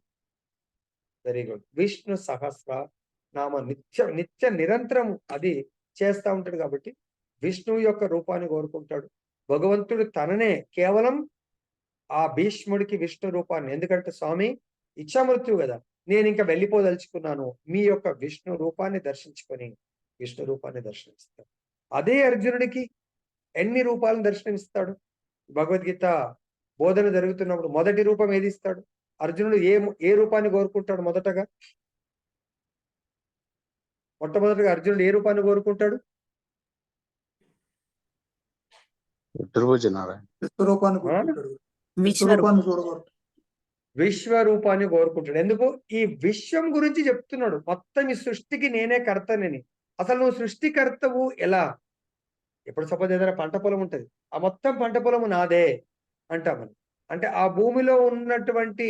వెరీ గుడ్. విష్ణు సహస్ర నామ నిత్య నిరంతరం అది చేస్తా ఉంటాడు కాబట్టి విష్ణువు యొక్క రూపాన్ని కోరుకుంటాడు. భగవంతుడు తననే కేవలం ఆ భీష్ముడికి విష్ణు రూపాన్ని, ఎందుకంటే స్వామి ఇచ్చామృత్యు కదా, నేను ఇంకా వెళ్ళిపోదలుచుకున్నాను, మీ యొక్క విష్ణు రూపాన్ని దర్శించుకొని విష్ణు రూపాన్ని దర్శనమిస్తాడు. అదే అర్జునుడికి ఎన్ని రూపాలను దర్శనమిస్తాడు? భగవద్గీత బోధన జరుగుతున్నప్పుడు మొదటి రూపం ఏది ఇస్తాడు? అర్జునుడు ఏ రూపాన్ని కోరుకుంటాడు? మొట్టమొదటిగా అర్జునుడు ఏ రూపాన్ని కోరుకుంటాడు? చతుర్భుజనారాయణ విశ్వరూపాన్ని కోరుకుంటాడు. ఎందుకు? ఈ విశ్వం గురించి చెప్తున్నాడు. మొత్తం ఈ సృష్టికి నేనే కర్తనని. అసలు నువ్వు సృష్టికర్తవు ఎలా? ఇప్పుడు సపోజ్ ఏదైనా పంట పొలం ఉంటుంది, ఆ మొత్తం పంట పొలము నాదే అంటామని. అంటే ఆ భూమిలో ఉన్నటువంటి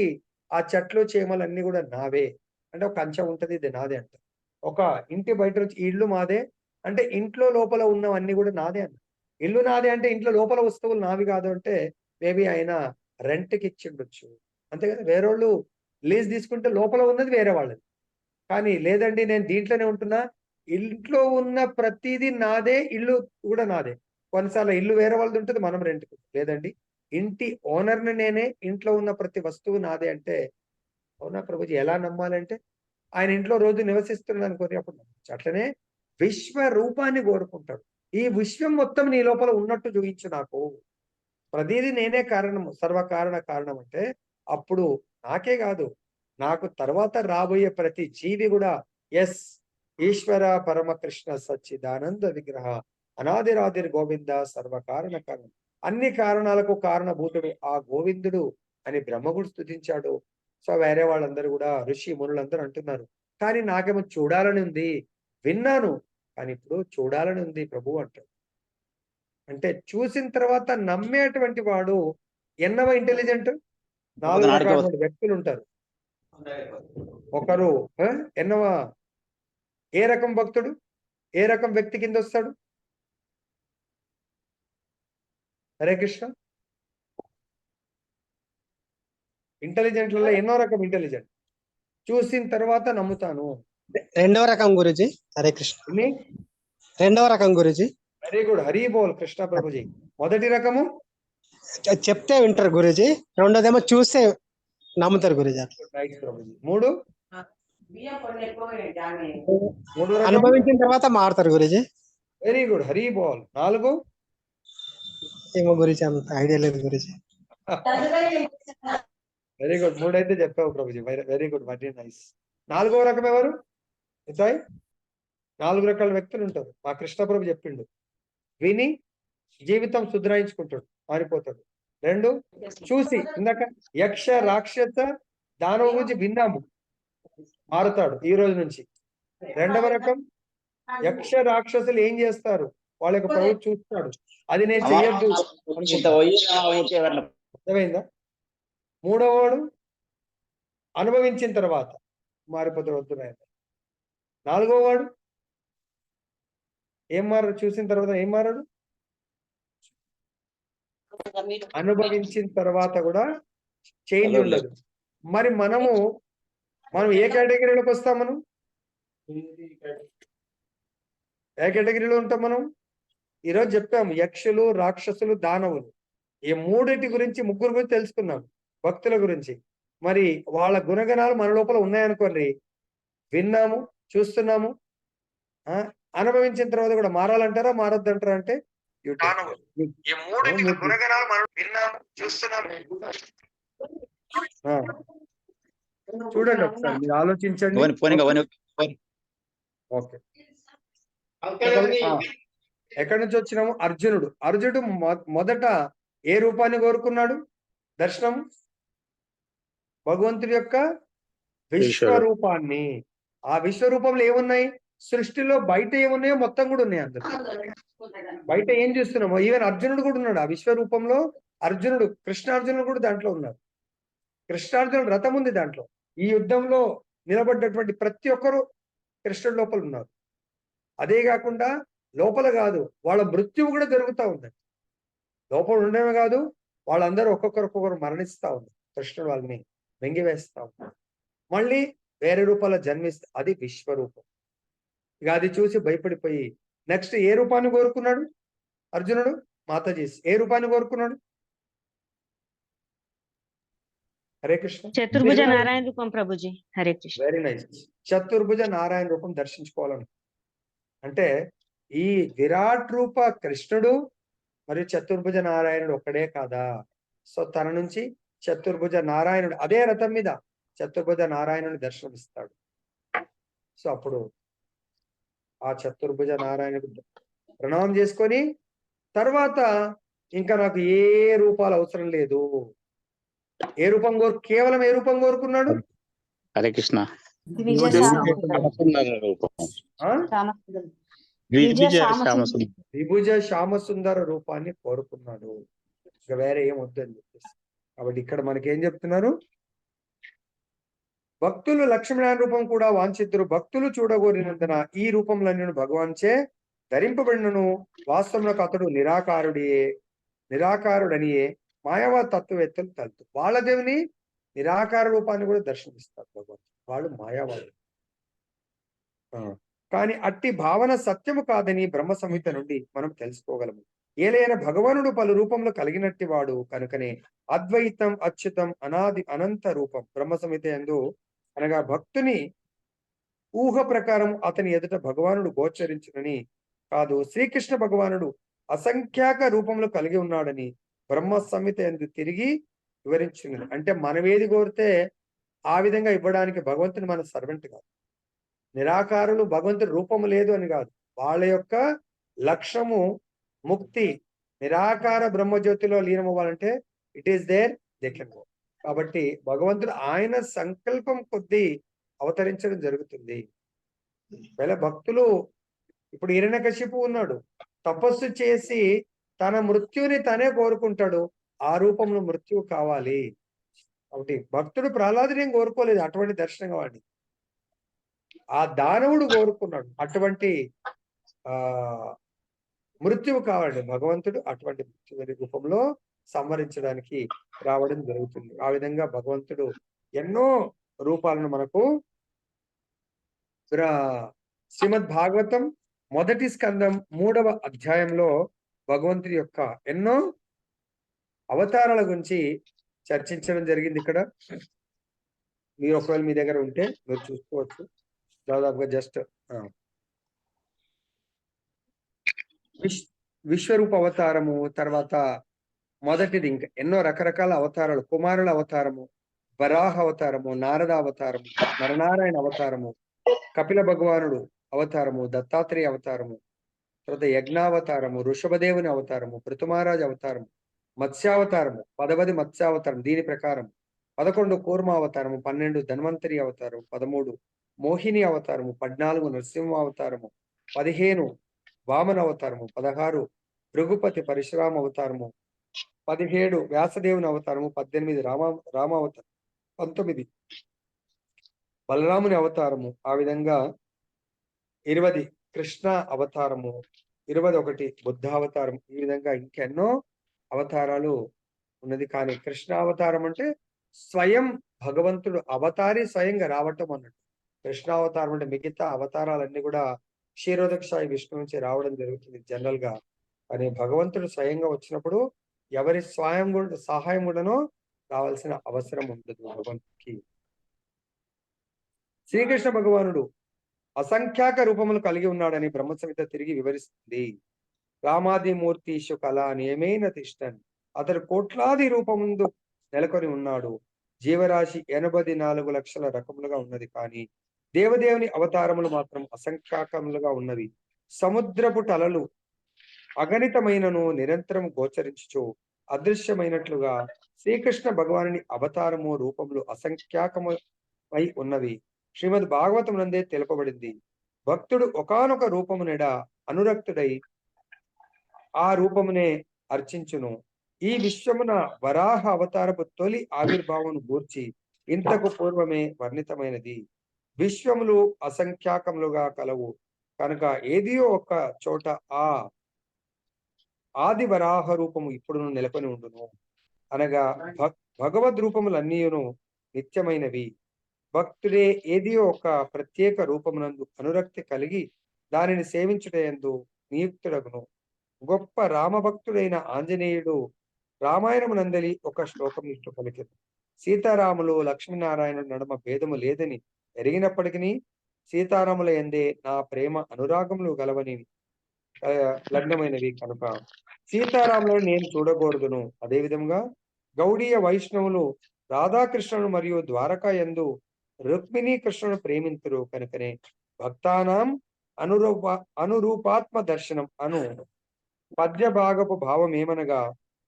ఆ చెట్లు చేమలు అన్ని కూడా నావే. అంటే ఒక కంచె ఉంటది, ఇది నాదే అంట. ఒక ఇంటి బయట నుంచి ఇల్లు మాదే అంటే ఇంట్లో లోపల ఉన్నవన్నీ కూడా నాదే అన్న. ఇల్లు నాదే అంటే ఇంట్లో లోపల వస్తువులు నావి కాదు అంటే మేబీ ఆయన రెంట్కి ఇచ్చిండొచ్చు, అంతే కదా. వేరేవాళ్ళు లీజ్ తీసుకుంటే లోపల ఉన్నది వేరే వాళ్ళది. కానీ లేదండి నేను దీంట్లోనే ఉంటున్నా, ఇంట్లో ఉన్న ప్రతిదీ నాదే, ఇల్లు కూడా నాదే. కొన్నిసార్లు ఇల్లు వేరే వాళ్ళది ఉంటుంది, మనం రెంట్కి. లేదండి ఇంటి ఓనర్ని నేనే, ఇంట్లో ఉన్న ప్రతి వస్తువు నాదే అంటే అవునా ప్రభుజీ ఎలా నమ్మాలంటే ఆయన ఇంట్లో రోజు నివసిస్తున్నాడు అనుకోని అప్పుడు నమ్మచ్చు. అట్లనే విశ్వ రూపాన్ని కోరుకుంటాడు. ఈ విశ్వం మొత్తం నీ లోపల ఉన్నట్టు చూపించు నాకు, ప్రతిదీ నేనే కారణము, సర్వకారణ కారణం అంటే అప్పుడు నాకే కాదు, నాకు తర్వాత రాబోయే ప్రతి జీవి కూడా ఎస్ ఈశ్వర పరమకృష్ణ సచ్చిదానంద విగ్రహ అనాదిరాదిర్ గోవింద సర్వకారణ కారణం, అన్ని కారణాలకు కారణభూతుడు ఆ గోవిందుడు అని బ్రహ్మగుడు స్తుతించాడు. సో వేరే వాళ్ళందరూ కూడా ఋషి మునులందరూ అంటున్నారు, కానీ నాకేమో చూడాలని ఉంది, విన్నాను కానీ ఇప్పుడు చూడాలని ఉంది ప్రభు అంటాడు. అంటే చూసిన తర్వాత నమ్మేటువంటి వాడు ఎన్నవ ఇంటెలిజెంట్? 4 రకాల వ్యక్తులు ఉంటారు. ఒకరు ఎన్నవ, ఏ రకం భక్తుడు, ఏ రకం వ్యక్తి కింద వస్తాడు? హరే కృష్ణ. ఇంటెలిజెంట్లలో ఎన్నో రకం ఇంటెలిజెంట్? చూసిన తర్వాత నమ్ముతాను. రెండవ రకం గురుజీ. హరే కృష్ణ. రెండవ రకం గురుజీ. వెరీ గుడ్, హరి బోల్ కృష్ణ ప్రభుజీ. మొదటి రకము చెప్తే వింటారు గురుజీ, రెండోదేమో చూస్తే నమ్ముతారు గురుజీ. మూడు అనుభవించిన తర్వాత మారుతారు గురుజీ. వెరీ గుడ్, హరి బోల్. 4 ఏమో గురుజీ అంత ఐడియా లేదు గురుజీ. వెరీ గుడ్, 3 అయితే చెప్పావు Prabhuji. Very good, very nice. 4వ రకం ఎవరు? 4 రకాల వ్యక్తులు ఉంటారు. మా కృష్ణ ప్రభు చెప్పిండు, విని జీవితం సుధరాయించుకుంటాడు, మారిపోతాడు. 2 చూసి, ఇందాక యక్ష రాక్షస దానవ గురించి విన్నాము, మారుతాడు ఈ రోజు నుంచి. 2వ రకం యక్ష రాక్షసులు ఏం చేస్తారు, వాళ్ళ యొక్క ప్రభు చూస్తాడు, అది నేను చెయ్యొద్దు అర్థమైందా. 3వ వాడు అనుభవించిన తర్వాత మారిపోతాడు, వద్దున్నాయి. 4వ వాడు ఏం మారాడు? చూసిన తర్వాత ఏం మారాడు? అనుభవించిన తర్వాత కూడా చేంజ్ ఉండదు. మరి మనం ఏ కేటగిరీలోకి వస్తాం? మనం ఏ కేటగిరీలో ఉంటాం? మనం ఈరోజు చెప్పాము యక్షులు, రాక్షసులు, దానవులు. ఈ మూడింటి గురించి, ముగ్గురు గురించి తెలుసుకున్నాం, భక్తుల గురించి. మరి వాళ్ళ గుణగణాలు మన లోపల ఉన్నాయనుకోండి, విన్నాము, చూస్తున్నాము, అనుభవించిన తర్వాత కూడా మారాలంటారా మారొద్దంటారా? అంటే చూడండి ఒకసారి, మీరు ఆలోచించండి. ఓకే, ఎక్కడి నుంచి వచ్చినాము? అర్జునుడు మొదట ఏ రూపాన్ని కోరుకున్నాడు? దర్శనం, భగవంతుడి యొక్క విశ్వరూపాన్ని. ఆ విశ్వరూపంలో ఏమున్నాయి? సృష్టిలో బయట ఏమున్నాయో మొత్తం కూడా ఉన్నాయి అందులో. బయట ఏం చూస్తున్నామో ఈవెన్ అర్జునుడు కూడా ఉన్నాడు ఆ విశ్వరూపంలో. అర్జునుడు, కృష్ణార్జునుడు కూడా దాంట్లో ఉన్నారు. కృష్ణార్జునుడు రథం ఉంది దాంట్లో. ఈ యుద్ధంలో నిలబడ్డటువంటి ప్రతి ఒక్కరు కృష్ణుడి లోపల ఉన్నారు. అదే కాకుండా లోపల కాదు, వాళ్ళ మృత్యువు కూడా జరుగుతూ ఉందండి. లోపల ఉండడమే కాదు, వాళ్ళందరూ ఒక్కొక్కరు మరణిస్తూ ఉన్నారు. కృష్ణుడు వాళ్ళని వెంగివేస్తా ఉన్నారు. మళ్ళీ వేరే రూపాల్లో జన్మిస్తే అది విశ్వరూపం. ఇక అది చూసి భయపడిపోయి నెక్స్ట్ ఏ రూపాన్ని కోరుకున్నాడు అర్జునుడు? మాతాజీ ఏ రూపాన్ని కోరుకున్నాడు? హరే కృష్ణ. చతుర్భుజ నారాయణ రూపం ప్రభుజీ. హరే కృష్ణ. Very nice. చతుర్భుజ నారాయణ రూపం దర్శించుకోవాలను అంటే ఈ విరాట్ రూప కృష్ణుడు మరియు చతుర్భుజ నారాయణుడు ఒక్కడే కాదా? సో తన నుంచి చతుర్భుజ నారాయణుడు అదే రథం మీద చతుర్భుజ నారాయణుని దర్శనమిస్తాడు. సో అప్పుడు ఆ చతుర్భుజ నారాయణుడు ప్రణామం చేసుకొని తర్వాత ఇంకా నాకు ఏ రూపాలు అవసరం లేదు. ఏ రూపం కేవలం ఏ రూపం కోరుకున్నాడు? హరే కృష్ణ. విజయ శ్యామసుందర రూపం. విభుజ శ్యామసుందర రూపాన్ని కోరుకున్నాడు. ఇక వేరే ఏం వద్దని చెప్పేసి. కాబట్టి ఇక్కడ మనకేం చెప్తున్నారు? భక్తులు లక్ష్మీనారాయణ రూపం కూడా వాంఛితులు. భక్తులు చూడగోరినందున ఈ రూపంలన్నీ భగవాన్చే ధరింపబడినను వాస్తవంలో అతడు నిరాకారుడనియే మాయావా తత్వవేత్తలు తలుతు. వాళ్ళ దేవుని నిరాకార రూపాన్ని కూడా దర్శనమిస్తారు భగవంతుడు. వాళ్ళు మాయావాడు. కానీ అట్టి భావన సత్యము కాదని బ్రహ్మ సంహిత నుండి మనం తెలుసుకోగలము. ఏలైన భగవానుడు పలు రూపంలో కలిగినట్టి వాడు కనుకనే అద్వైతం అచ్యుతం అనాది అనంత రూపం బ్రహ్మ సంహిత యందు అనగా భక్తుని ఊహ ప్రకారం అతని ఎదుట భగవానుడు గోచరించునని కాదు, శ్రీకృష్ణ భగవానుడు అసంఖ్యాక రూపంలో కలిగి ఉన్నాడని బ్రహ్మ సంహిత యందు తిరిగి వివరించున్నది. అంటే మనమేది కోరితే ఆ విధంగా ఇవ్వడానికి భగవంతుని మన సర్వెంట్ కాదు. నిరాకారులు భగవంతుడి రూపము లేదు అని కాదు, వాళ్ళ యొక్క లక్ష్యము ముక్తి. నిరాకార బ్రహ్మజ్యోతిలో లీనమవ్వాలంటే it is there they can go. కాబట్టి భగవంతుడు ఆయన సంకల్పం కొద్దీ అవతరించడం జరుగుతుంది. ఒకవేళ భక్తులు ఇప్పుడు హిరణ్యకశిపు ఉన్నాడు, తపస్సు చేసి తన మృత్యుని తనే కోరుకుంటాడు. ఆ రూపంలో మృత్యువు కావాలి. కాబట్టి భక్తుడు ప్రహ్లాదుని ఏం కోరుకోలేదు అటువంటి దర్శనం కావాలి. ఆ దానవుడు కోరుకున్నాడు అటువంటి మృత్యువు కావాలండి. భగవంతుడు అటువంటి మృత్యు రూపంలో సంహరించడానికి రావడం జరుగుతుంది. ఆ విధంగా భగవంతుడు ఎన్నో రూపాలను మనకు శ్రీమద్ భాగవతం మొదటి స్కందం 3వ అధ్యాయంలో భగవంతుడి యొక్క ఎన్నో అవతారాల గురించి చర్చించడం జరిగింది. ఇక్కడ మీరు ఒకవేళ మీ దగ్గర ఉంటే మీరు చూసుకోవచ్చు. దాదాపుగా జస్ట్ విశ్వరూప అవతారము, తర్వాత మొదటిది ఇంకా ఎన్నో రకరకాల అవతారాలు, కుమారుల అవతారము, వరాహ అవతారము, నారద అవతారము, నరనారాయణ అవతారము, కపిల భగవానుడు అవతారము, దత్తాత్రేయ అవతారము, తర్వాత యజ్ఞావతారము, ఋషభదేవుని అవతారము, పృథుమహారాజు అవతారము, మత్స్యావతారము, 10 మత్స్యావతారం, దీని ప్రకారం 11 కూర్మావతారము, 12 ధన్వంతరి అవతారము, 13 మోహిని అవతారము, 14 నరసింహ అవతారము, 15 వామన అవతారము, 16 భృగుపతి పరశురామ అవతారము, 17 వ్యాసదేవుని అవతారము, 18 రామావతారం, 19 బలరాముని అవతారము, ఆ విధంగా 20 కృష్ణ అవతారము, 21 బుద్ధ అవతారం. ఈ విధంగా ఇంకెన్నో అవతారాలు ఉన్నది. కానీ కృష్ణ అవతారం అంటే స్వయం భగవంతుడు అవతారి స్వయంగా రావటం అన్నట్టు. కృష్ణావతారం అంటే మిగతా అవతారాలన్నీ కూడా క్షీరోదక సాయి విష్ణు నుంచి రావడం జరుగుతుంది జనరల్ గా. కానీ భగవంతుడు స్వయంగా వచ్చినప్పుడు ఎవరి సహాయం కూడానో రావాల్సిన అవసరం ఉండదు భగవంతుడికి. శ్రీకృష్ణ భగవానుడు అసంఖ్యాక రూపములు కలిగి ఉన్నాడని బ్రహ్మ సంహిత తిరిగి వివరిస్తుంది. రామాదిమూర్తిషు కళా నియమేన తిష్టన్, అతడు కోట్లాది రూపముందు నెలకొని ఉన్నాడు. జీవరాశి 84 లక్షల రకములుగా ఉన్నది. కానీ దేవదేవుని అవతారములు మాత్రం అసంఖ్యాకములుగా ఉన్నవి. సముద్రపు టలలు అగణితమైనను నిరంతరం గోచరించుచు అదృశ్యమైనట్లుగా శ్రీకృష్ణ భగవానుని అవతారము రూపములు అసంఖ్యాకమై ఉన్నవి. శ్రీమద్ భాగవతం నందే తెలుపబడింది. భక్తుడు ఒకానొక రూపమునెడ అనురక్తుడై ఆ రూపమునే అర్చించును. ఈ విశ్వమున వరాహ అవతారపు తొలి ఆవిర్భావమును గూర్చి ఇంతకు పూర్వమే వర్ణితమైనది. విశ్వములు అసంఖ్యాకములుగా కలవు కనుక ఏదియో ఒక చోట ఆ ఆది వరాహ రూపము ఇప్పుడు నెలకొని ఉండును. అనగా భగవద్ రూపములన్నీయును నిత్యమైనవి. భక్తుడే ఏది ఒక ప్రత్యేక రూపమునందు అనురక్తి కలిగి దానిని సేవించుటయందు నియుక్తుడగును. గొప్ప రామభక్తుడైన ఆంజనేయుడు రామాయణమునందలి ఒక శ్లోకం ఇట్లు పలికెను. సీతారాములు లక్ష్మీనారాయణుల నడుమ భేదము లేదని ఎరిగినప్పటికీ సీతారాముల యందే నా ప్రేమ అనురాగములు గలవని లగ్నమైనవి కనుక సీతారాములను నేను చూడకూడదును. అదేవిధంగా గౌడీయ వైష్ణవులు రాధాకృష్ణుడు మరియు ద్వారకా యందు రుక్మిణీ కృష్ణుడు ప్రేమింతురు కనుకనే భక్తానాం అనురూపాత్మ దర్శనం అను పద్య భాగపు భావం ఏమనగా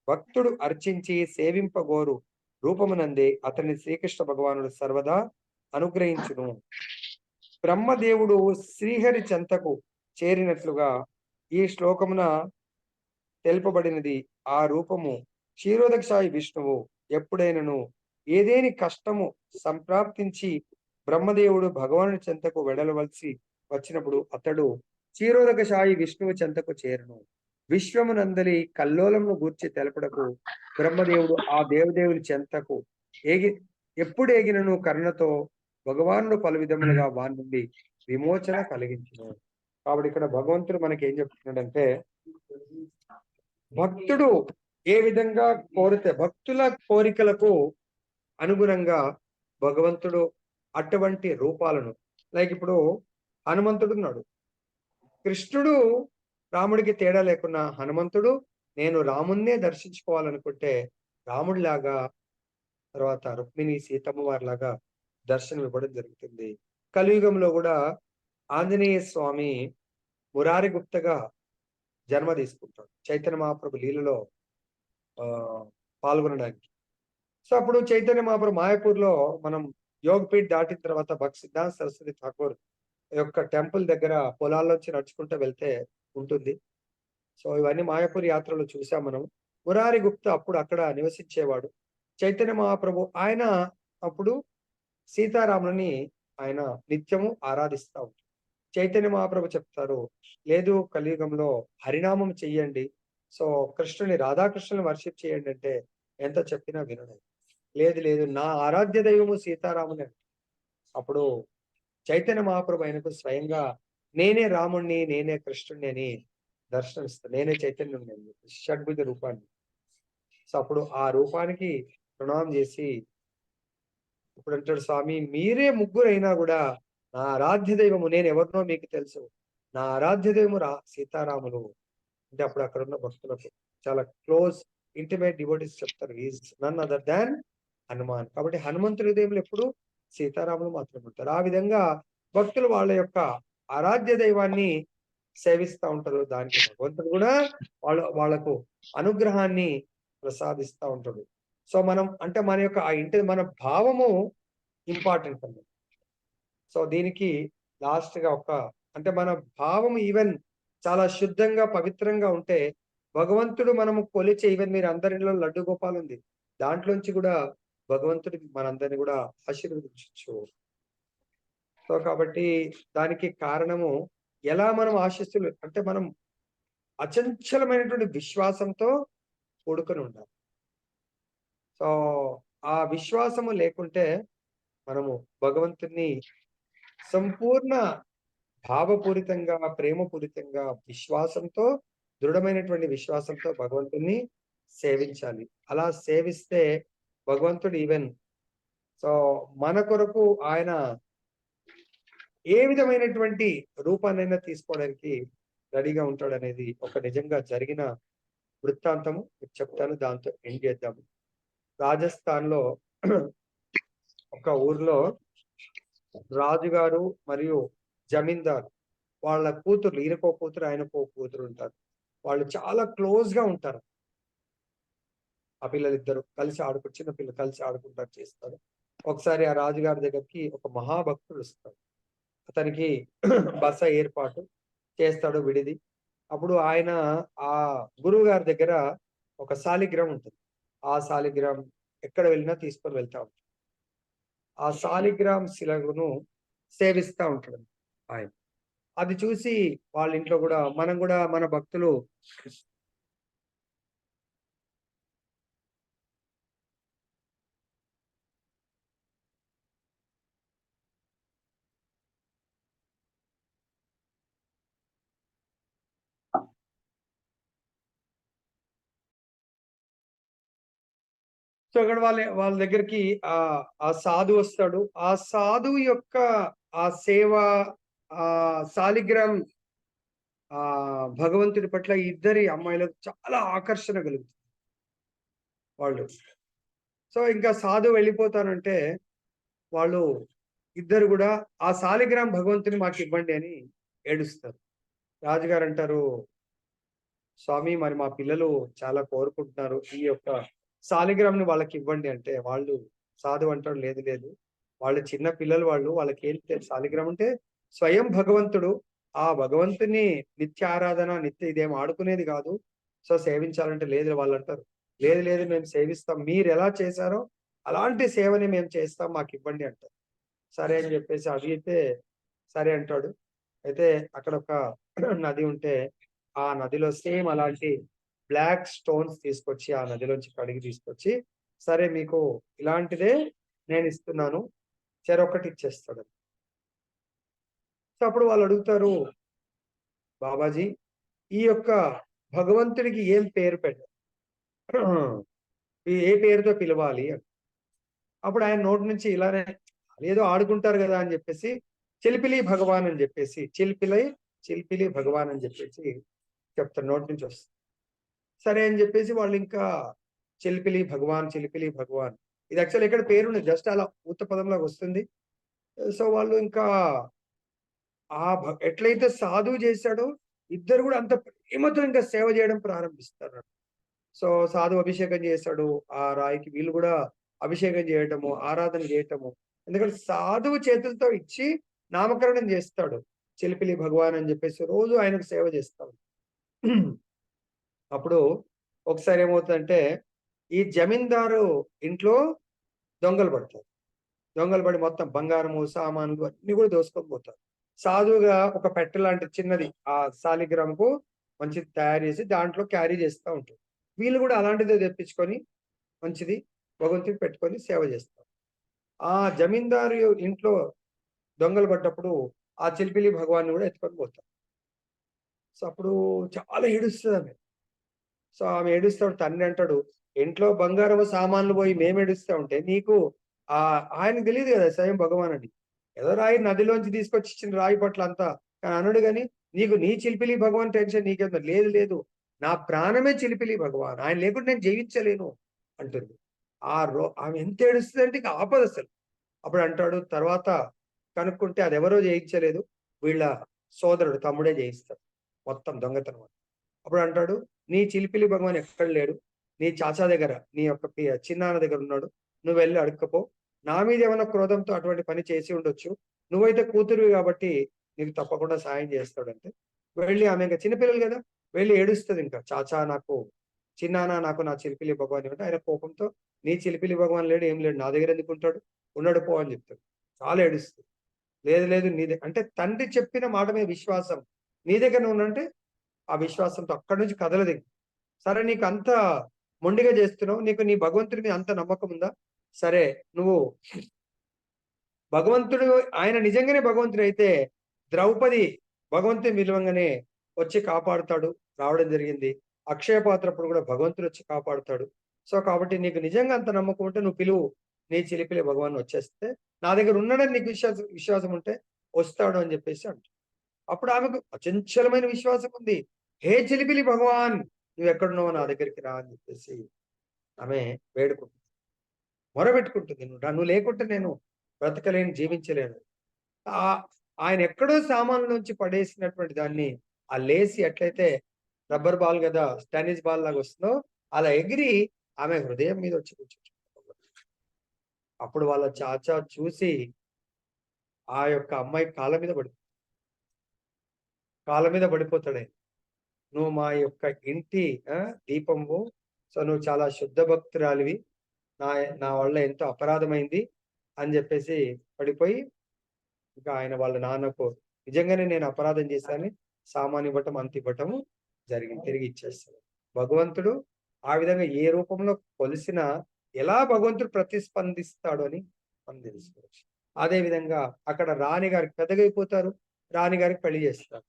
భక్తుడు అర్చించి సేవింపగోరు రూపమునందే అతని శ్రీకృష్ణ భగవానుడు సర్వదా అనుగ్రహించును. బ్రహ్మదేవుడు శ్రీహరి చెంతకు చేరినట్లుగా ఈ శ్లోకమున తెలుపబడినది. ఆ రూపము క్షీరోదక సాయి విష్ణువు ఎప్పుడైనను ఏదేని కష్టము సంప్రాప్తించి బ్రహ్మదేవుడు భగవానుడి చెంతకు వెడలవలసి వచ్చినప్పుడు అతడు క్షీరోదక సాయి విష్ణువు చెంతకు చేరును. విశ్వమునందలి కల్లోలమును గూర్చి తెలపడకు బ్రహ్మదేవుడు ఆ దేవదేవుని చెంతకు ఎప్పుడు ఏగినను కరుణతో భగవానుడు పలు విధములుగా వారి నుండి విమోచన కలిగించును. కాబట్టి ఇక్కడ భగవంతుడు మనకి ఏం చెప్తున్నాడంటే భక్తుడు ఏ విధంగా కోరితే భక్తుల కోరికలకు అనుగుణంగా భగవంతుడు అటువంటి రూపాలను లైక్ ఇప్పుడు హనుమంతుడు ఉన్నాడు. కృష్ణుడు రాముడికి తేడా లేకున్నా హనుమంతుడు నేను రామున్నే దర్శించుకోవాలనుకుంటే రాముడిలాగా తర్వాత రుక్మిణి సీతమ్మ వారిలాగా దర్శనం ఇవ్వడం జరుగుతుంది. కలియుగంలో కూడా ఆంజనేయ స్వామి మురారి గుప్తగా జన్మ తీసుకుంటాడు చైతన్య మహాప్రభు లీలలో పాల్గొనడానికి. సో అప్పుడు చైతన్య మహాప్రభు మాయాపూర్లో మనం యోగపీఠ్ దాటిన తర్వాత భక్తి సిద్ధాంత సరస్వతి ఠాకూర్ యొక్క టెంపుల్ దగ్గర పొలాల్లోంచి నడుచుకుంటూ వెళ్తే ఉంటుంది. సో ఇవన్నీ మాయాపూర్ యాత్రలో చూసాం మనం. మురారి గుప్తా అప్పుడు అక్కడ నివసించేవాడు. చైతన్య మహాప్రభు ఆయన అప్పుడు సీతారాములని ఆయన నిత్యము ఆరాధిస్తూ ఉంటారు. చైతన్య మహాప్రభు చెప్తారు లేదు కలియుగంలో హరినామం చెయ్యండి, సో కృష్ణుని రాధాకృష్ణుని వర్షిప్ చేయండి అంటే ఎంత చెప్పినా వినడు. లేదు లేదు నా ఆరాధ్య దైవము సీతారాముని. అప్పుడు చైతన్య మహాప్రభు ఆయనకు స్వయంగా నేనే రాముణ్ణి నేనే కృష్ణుణ్ణి అని దర్శనమిస్తాను, నేనే చైతన్యుని షడ్భుజ రూపాన్ని. సో అప్పుడు ఆ రూపానికి ప్రణామం చేసి ఇప్పుడు అంటాడు స్వామి మీరే ముగ్గురు అయినా కూడా నా ఆరాధ్య దైవము నేను ఎవరినో మీకు తెలుసు, నా ఆరాధ్య దైవము సీతారాములు అంటే అప్పుడు అక్కడ ఉన్న భక్తులకు చాలా క్లోజ్ ఇంటిమేట్ డివోటీస్ చెప్తారు is none other than Hanuman. కాబట్టి హనుమంతుడి హృదయంలో ఎప్పుడు సీతారాములు మాత్రమే ఉంటారు. ఆ విధంగా భక్తులు వాళ్ళ యొక్క ఆరాధ్య దైవాన్ని సేవిస్తూ ఉంటారు. దానికి భగవంతుడు కూడా వాళ్ళకు అనుగ్రహాన్ని ప్రసాదిస్తూ ఉంటాడు. సో మనం అంటే మన యొక్క ఆ ఇంటి మన భావము ఇంపార్టెంట్ అండి. సో దీనికి లాస్ట్ గా అంటే మన భావం ఈవెన్ చాలా శుద్ధంగా పవిత్రంగా ఉంటే భగవంతుడు మనము కొలిచే ఈవెన్ మీరు అందరిలో లడ్డు గోపాల్ ఉంది దాంట్లోంచి కూడా భగవంతుడికి మనందరినీ కూడా ఆశీర్వదించవచ్చు. సో కాబట్టి దానికి కారణము ఎలా మనం ఆశిస్తులు అంటే మనం అచంచలమైనటువంటి విశ్వాసంతో కూడుకొని ఉండాలి. సో ఆ విశ్వాసము లేకుంటే మనము భగవంతుని సంపూర్ణ భావపూరితంగా ప్రేమపూరితంగా విశ్వాసంతో దృఢమైనటువంటి విశ్వాసంతో భగవంతుని సేవించాలి. అలా సేవిస్తే భగవంతుడు ఈవెన్ సో మన కొరకు ఆయన ఏ విధమైనటువంటి రూపాన్నైనా తీసుకోవడానికి రెడీగా ఉంటాడు అనేది ఒక నిజంగా జరిగిన వృత్తాంతము చెప్తాను, దాంతో ఎండ్ చేద్దాము. రాజస్థాన్ లో ఒక ఊర్లో రాజుగారు మరియు జమీందారు వాళ్ళ కూతురు ఈయనకో కూతురు ఆయనకో కూతురు ఉంటారు. వాళ్ళు చాలా క్లోజ్ గా ఉంటారు. ఆ పిల్లలిద్దరు కలిసి చిన్న పిల్లలు కలిసి ఆడుకుంటారు చేస్తారు. ఒకసారి ఆ రాజుగారి దగ్గరికి ఒక మహాభక్తుడు వస్తాడు. అతనికి బస ఏర్పాటు చేస్తాడు విడిది. అప్పుడు ఆయన ఆ గురువు గారి దగ్గర ఒక శాలిగ్రామం ఉంటుంది. ఆ శాలిగ్రామం ఎక్కడ వెళ్ళినా తీసుకొని వెళ్తా ఉంటాడు. ఆ శాలిగ్రామ్ శిలను సేవిస్తూ ఉంటాడు ఆయన. అది చూసి వాళ్ళ ఇంట్లో కూడా మనం కూడా మన భక్తులు సో అక్కడ వాళ్ళ దగ్గరికి ఆ సాధు వస్తాడు. ఆ సాధువు యొక్క ఆ సేవ, ఆ సాలిగ్రామ్ భగవంతుడి పట్ల ఇద్దరి అమ్మాయిలకు చాలా ఆకర్షణ కలుగుతుంది వాళ్ళు. సో ఇంకా సాధువు వెళ్ళిపోతానంటే వాళ్ళు ఇద్దరు కూడా ఆ సాలిగ్రామ్ భగవంతుని మాకు ఇవ్వండి అని ఏడుస్తారు. రాజుగారు అంటారు, స్వామి మరి మా పిల్లలు చాలా కోరుకుంటున్నారు, ఈ యొక్క సాలిగ్రామ్ ని వాళ్ళకి ఇవ్వండి అంటే వాళ్ళు సాధువు అంటాడు, లేదు లేదు, వాళ్ళు చిన్న పిల్లలు, వాళ్ళకి ఏం తెలుసు, సాలిగ్రామ్ అంటే స్వయం భగవంతుడు, ఆ భగవంతుని నిత్య ఆరాధన, నిత్య ఇదేం ఆడుకునేది కాదు, సో సేవించాలంటే లేదు. వాళ్ళు అంటారు, లేదు లేదు మేము సేవిస్తాం, మీరు ఎలా చేశారో అలాంటి సేవని మేము చేస్తాం, మాకు ఇవ్వండి అంటారు. సరే అని చెప్పేసి అడిగితే సరే అంటాడు. అయితే అక్కడ ఒక నది ఉంటే ఆ నదిలో సేమ్ అలాంటి బ్లాక్ స్టోన్స్ తీసుకొచ్చి ఆ నదిలోంచి కడిగి తీసుకొచ్చి, సరే మీకు ఇలాంటిదే నేను ఇస్తున్నాను, చెరొకటి ఇచ్చేస్తాడు. సో అప్పుడు వాళ్ళు అడుగుతారు, బాబాజీ ఈ యొక్క భగవంతుడికి ఏం పేరు పెట్టారు, ఏ పేరుతో పిలవాలి అని. అప్పుడు ఆయన నోటి నుంచి ఇలానే ఏదో ఆడుకుంటారు కదా అని చెప్పేసి చిలిపిలి భగవాన్ అని చెప్పేసి, చిలిపిలి భగవాన్ అని చెప్పేసి చెప్తారు, నోటి నుంచి వస్తుంది. సరే అని చెప్పేసి వాళ్ళు ఇంకా చిలిపిలి భగవాన్, చిలిపిలి భగవాన్, ఇది యాక్చువల్ ఇక్కడ పేరు జస్ట్ అలా ఊత పదంలాగా వస్తుంది. సో వాళ్ళు ఇంకా ఎట్లయితే సాధువు చేశాడో ఇద్దరు కూడా అంత ప్రేమతో ఇంకా సేవ చేయడం ప్రారంభిస్తారు. సో సాధువు అభిషేకం చేశాడు ఆ రాయికి, వీళ్ళు కూడా అభిషేకం చేయటము, ఆరాధన చేయటము. ఎందుకంటే సాధువు చేతులతో ఇచ్చి నామకరణం చేస్తాడు, చిలిపిలి భగవాన్ అని చెప్పేసి రోజు ఆయనకు సేవ చేస్తాడు. అప్పుడు ఒకసారి ఏమవుతుందంటే ఈ జమీందారు ఇంట్లో దొంగలు పడతారు. దొంగలు పడి మొత్తం బంగారము, సామాన్లు అన్ని కూడా దోసుకొని పోతారు. సాధువుగా ఒక పెట్టె లాంటి చిన్నది ఆ సాలిగ్రామ్కు మంచిది తయారు చేసి దాంట్లో క్యారీ చేస్తూ ఉంటారు. వీళ్ళు కూడా అలాంటిదే తెప్పించుకొని మంచిది భగవంతుడికి పెట్టుకొని సేవ చేస్తారు. ఆ జమీందారు ఇంట్లో దొంగలు పడ్డప్పుడు ఆ చిలిపిలి భగవాన్ని కూడా ఎత్తుకొని పోతారు. సో అప్పుడు చాలా ఏడుస్తుంది ఆమె. సో ఆమె ఏడుస్తాడు, తండ్రి అంటాడు, ఇంట్లో బంగారం సామాన్లు పోయి మేము ఏడుస్తూ ఉంటే నీకు ఆయనకు తెలియదు కదా స్వయం భగవాన్ అని, ఏదో రాయి నదిలోంచి తీసుకొచ్చి ఇచ్చిన రాయి పట్ల అంతా కానీ అనడు, కానీ నీకు నీ చిలిపిలి భగవాన్ టెన్షన్ నీకేందో, లేదు లేదు నా ప్రాణమే చిలిపిలి భగవాన్, ఆయన లేకుండా నేను జీవించలేను అంటుంది. ఆమె ఎంత ఏడుస్తుంది అంటే ఇక ఆపదు అసలు. అప్పుడు అంటాడు, తర్వాత కనుక్కుంటే అది ఎవరో చేయించలేదు, వీళ్ళ సోదరుడు తమ్ముడే చేయిస్తాడు మొత్తం దొంగతనం. అప్పుడు అంటాడు, నీ చిలిపిలి భగవాన్ ఎక్కడ లేడు, నీ చాచా దగ్గర, నీ యొక్క చిన్నాన్న దగ్గర ఉన్నాడు, నువ్వు వెళ్ళి అడుక్కపో, నా మీద ఏమైనా క్రోధంతో అటువంటి పని చేసి ఉండొచ్చు, నువ్వైతే కూతురువి కాబట్టి నీకు తప్పకుండా సాయం చేస్తాడంటే వెళ్ళి ఆమె ఇంకా చిన్నపిల్లలు కదా వెళ్ళి ఏడుస్తుంది. ఇంకా చాచా నాకు, చిన్నాన్న నాకు నా చిలిపిలి భగవాన్ అంటే ఆయన కోపంతో, నీ చిలిపిలి భగవాన్ లేడు, ఏం లేడు, నా దగ్గర ఎందుకు ఉంటాడు, ఉన్నాడు పో అని చెప్తాడు. చాలా ఏడుస్తుంది. లేదు లేదు అంటే తండ్రి చెప్పిన మాట మీద విశ్వాసం నీ దగ్గర ఉందంటే ఆ విశ్వాసంతో అక్కడి నుంచి కదలది. సరే నీకు అంత మొండిగా చేస్తున్నావు, నీకు నీ భగవంతుడి మీద అంత నమ్మకం ఉందా, సరే నువ్వు భగవంతుడు, ఆయన నిజంగానే భగవంతుడు అయితే ద్రౌపది భగవంతుని విలువంగానే వచ్చి కాపాడుతాడు, రావడం జరిగింది. అక్షయ పాత్రప్పుడు కూడా భగవంతుడు వచ్చి కాపాడుతాడు. సో కాబట్టి నీకు నిజంగా అంత నమ్మకం ఉంటే నువ్వు పిలువు, నీ చిలిపిలి భగవాన్ వచ్చేస్తే నా దగ్గర ఉన్నాడని నీకు విశ్వాసం ఉంటే వస్తాడు అని చెప్పేసి అంట. అప్పుడు ఆమెకు అచంచలమైన విశ్వాసం ఉంది. హే చిలిపిలి భగవాన్, నువ్వు ఎక్కడున్నావు నా దగ్గరికి రా అని చెప్పేసి ఆమె వేడుకుంటుంది, మొరబెట్టుకుంటుంది. నువ్వు లేకుంటే నేను బ్రతకలేను, జీవించలేను. ఆయన ఎక్కడో సామాన్ల నుంచి పడేసినటువంటి దాన్ని ఆ లేసి ఎట్లయితే రబ్బర్ బాల్ కదా టెన్నిస్ బాల్ లాగా వస్తుందో అలా ఎగిరి ఆమె హృదయం మీద వచ్చి కూర్చుంటుంది. అప్పుడు వాళ్ళ చాచా చూసి ఆ యొక్క అమ్మాయి కాళ్ళ మీద పడిపోతాడే, నువ్వు మా యొక్క ఇంటి దీపము, సో నువ్వు చాలా శుద్ధ భక్తురాలివి, నా వల్ల ఎంతో అపరాధమైంది అని చెప్పేసి పడిపోయి ఇంకా ఆయన వాళ్ళ నాన్నకు నిజంగానే నేను అపరాధం చేశాను, సామాన్ ఇవ్వటం అంత ఇవ్వటము జరిగింది, తిరిగి ఇచ్చేస్తాడు. భగవంతుడు ఆ విధంగా ఏ రూపంలో కొలిసినా ఎలా భగవంతుడు ప్రతిస్పందిస్తాడు అని మనం తెలుసుకోవచ్చు. అదే విధంగా అక్కడ రాణి గారికి పెద్దగైపోతారు, రాణి గారికి పెళ్లి చేస్తారు.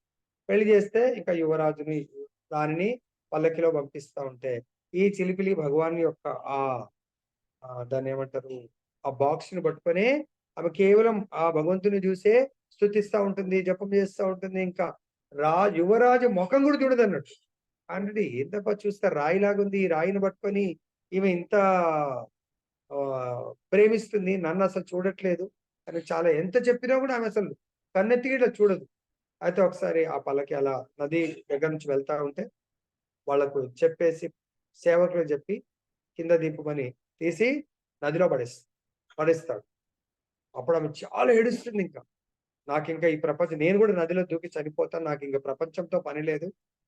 పెళ్లి చేస్తే ఇంకా యువరాజుని రాణిని పల్లకిలో పంపిస్తా ఉంటే ఈ చిలిపిలి భగవాన్ యొక్క దాన్ని ఏమంటారు, ఆ బాక్స్ ని పట్టుకొని ఆమె కేవలం ఆ భగవంతుని చూసే స్తుతిస్తా ఉంటుంది, జపం చేస్తూ ఉంటుంది. ఇంకా యువరాజు ముఖం కూడా చూడదు అన్నట్టు. అంటే ఏంటప్ప చూస్తే రాయిలాగుంది, ఈ రాయిని పట్టుకొని ఈమె ఇంత ఆ ప్రేమిస్తుంది, నన్ను అసలు చూడట్లేదు అని చాలా ఎంత చెప్పినా కూడా ఆమె అసలు కన్నెత్తి ఇట్లా చూడదు. అయితే ఒకసారి ఆ పల్లకి అలా నది దగ్గర నుంచి వెళ్తా ఉంటే వాళ్ళకు చెప్పేసి, సేవకులకు చెప్పి కింద దింపమని తీసి నదిలో పడేస్తాడు. అప్పుడు ఆమె చాలా ఏడుస్తుంది. ఇంకా నాకింకా ఈ ప్రపంచం, నేను కూడా నదిలో దూకి చనిపోతాను, నాకు ఇంకా ప్రపంచంతో పని లేదు,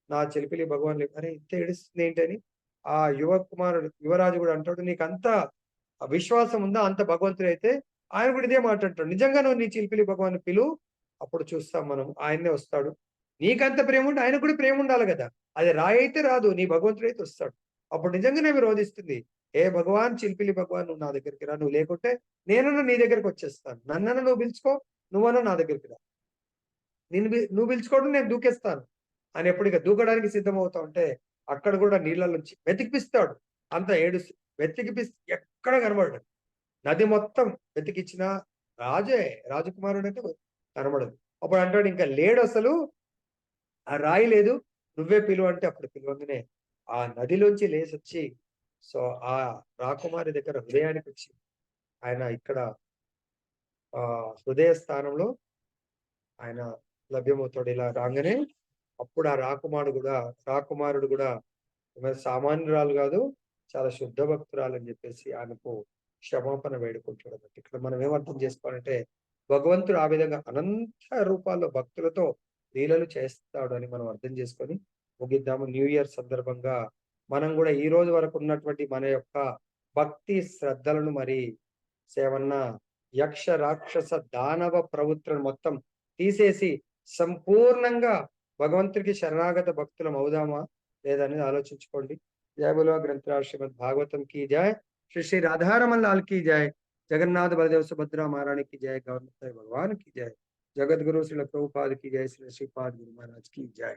నా చిలిపిలి భగవాన్ లేదు. అరే ఇంత ఏడుస్తుంది ఏంటని ఆ యువరాజు కూడా అంటాడు, నీకు అంత విశ్వాసం ఉందా, అంత భగవంతుడు అయితే ఆయన కూడా ఇదే మాట అంటాడు, నిజంగా నువ్వు నీ చిలిపిలి భగవాన్ పిలువు, అప్పుడు చూస్తాం మనం, ఆయన్నే వస్తాడు. నీకంత ప్రేమ ఉంటే ఆయన కూడా ప్రేమ ఉండాలి కదా, అది రాయి అయితే రాదు, నీ భగవంతుడు అయితే వస్తాడు. అప్పుడు నిజంగానే విరోధిస్తుంది, ఏ భగవాన్, చిలిపిలి భగవాన్ నువ్వు నా దగ్గరికి రా, నువ్వు లేకుంటే నేనన్నా నీ దగ్గరికి వచ్చేస్తాను, నన్నన్నా నువ్వు పిలుచుకో, నువ్వన్నా నా దగ్గరికి రా, నువ్వు పిలుచుకోవడం నేను దూకేస్తాను అని ఎప్పుడు ఇక దూకడానికి సిద్ధమవుతా ఉంటే అక్కడ కూడా నీళ్ళ నుంచి వెతికిపిస్తాడు. అంత వెతికిపిస్తే ఎక్కడ కనబడడు, నది మొత్తం వెతికిచ్చిన రాజకుమారుడు అంటే కనబడదు. అప్పుడు అంటాడు, ఇంకా లేడు అసలు, ఆ రాయి లేదు, నువ్వే పిలువ అంటే అప్పుడు పిలువంగానే ఆ నదిలోంచి లేసొచ్చి, సో ఆ రాకుమారి దగ్గర హృదయానికి వచ్చి ఆయన ఇక్కడ హృదయ స్థానంలో ఆయన లభ్యమవుతాడు. ఇలా రాగానే అప్పుడు ఆ రాకుమారుడు కూడా సామాన్యురాలు కాదు, చాలా శుద్ధ భక్తురాలు అని చెప్పేసి ఆయనకు క్షమాపణ వేడుకుంటాడు అన్నట్టు. ఇక్కడ మనం ఏమర్థం చేసుకోవాలంటే భగవంతుడు ఆ విధంగా అనంత రూపాల్లో భక్తులతో లీలలు చేస్తాడు అని మనం అర్థం చేసుకొని ముగిద్దాము. న్యూ ఇయర్ సందర్భంగా మనం కూడా ఈ రోజు వరకు ఉన్నటువంటి మన యొక్క భక్తి శ్రద్ధలను మరి సేవన్న యక్ష రాక్షస దానవ ప్రవృత్తులను మొత్తం తీసేసి సంపూర్ణంగా భగవంతుడికి శరణాగత భక్తులం అవుదామా లేదనేది ఆలోచించుకోండి. జయ బోలో గ్రంథరాజ్ శ్రీమద్ భాగవతం की जय, श्री श्री राधारमन लाल की जय, जगन्नाथ बलदेव सुभद्रा महारानी की जय, गौर भगवान की जय, जगत गुरु श्री प्रभुपाद की जय, श्री श्रीपाद गुरु महाराज की जय।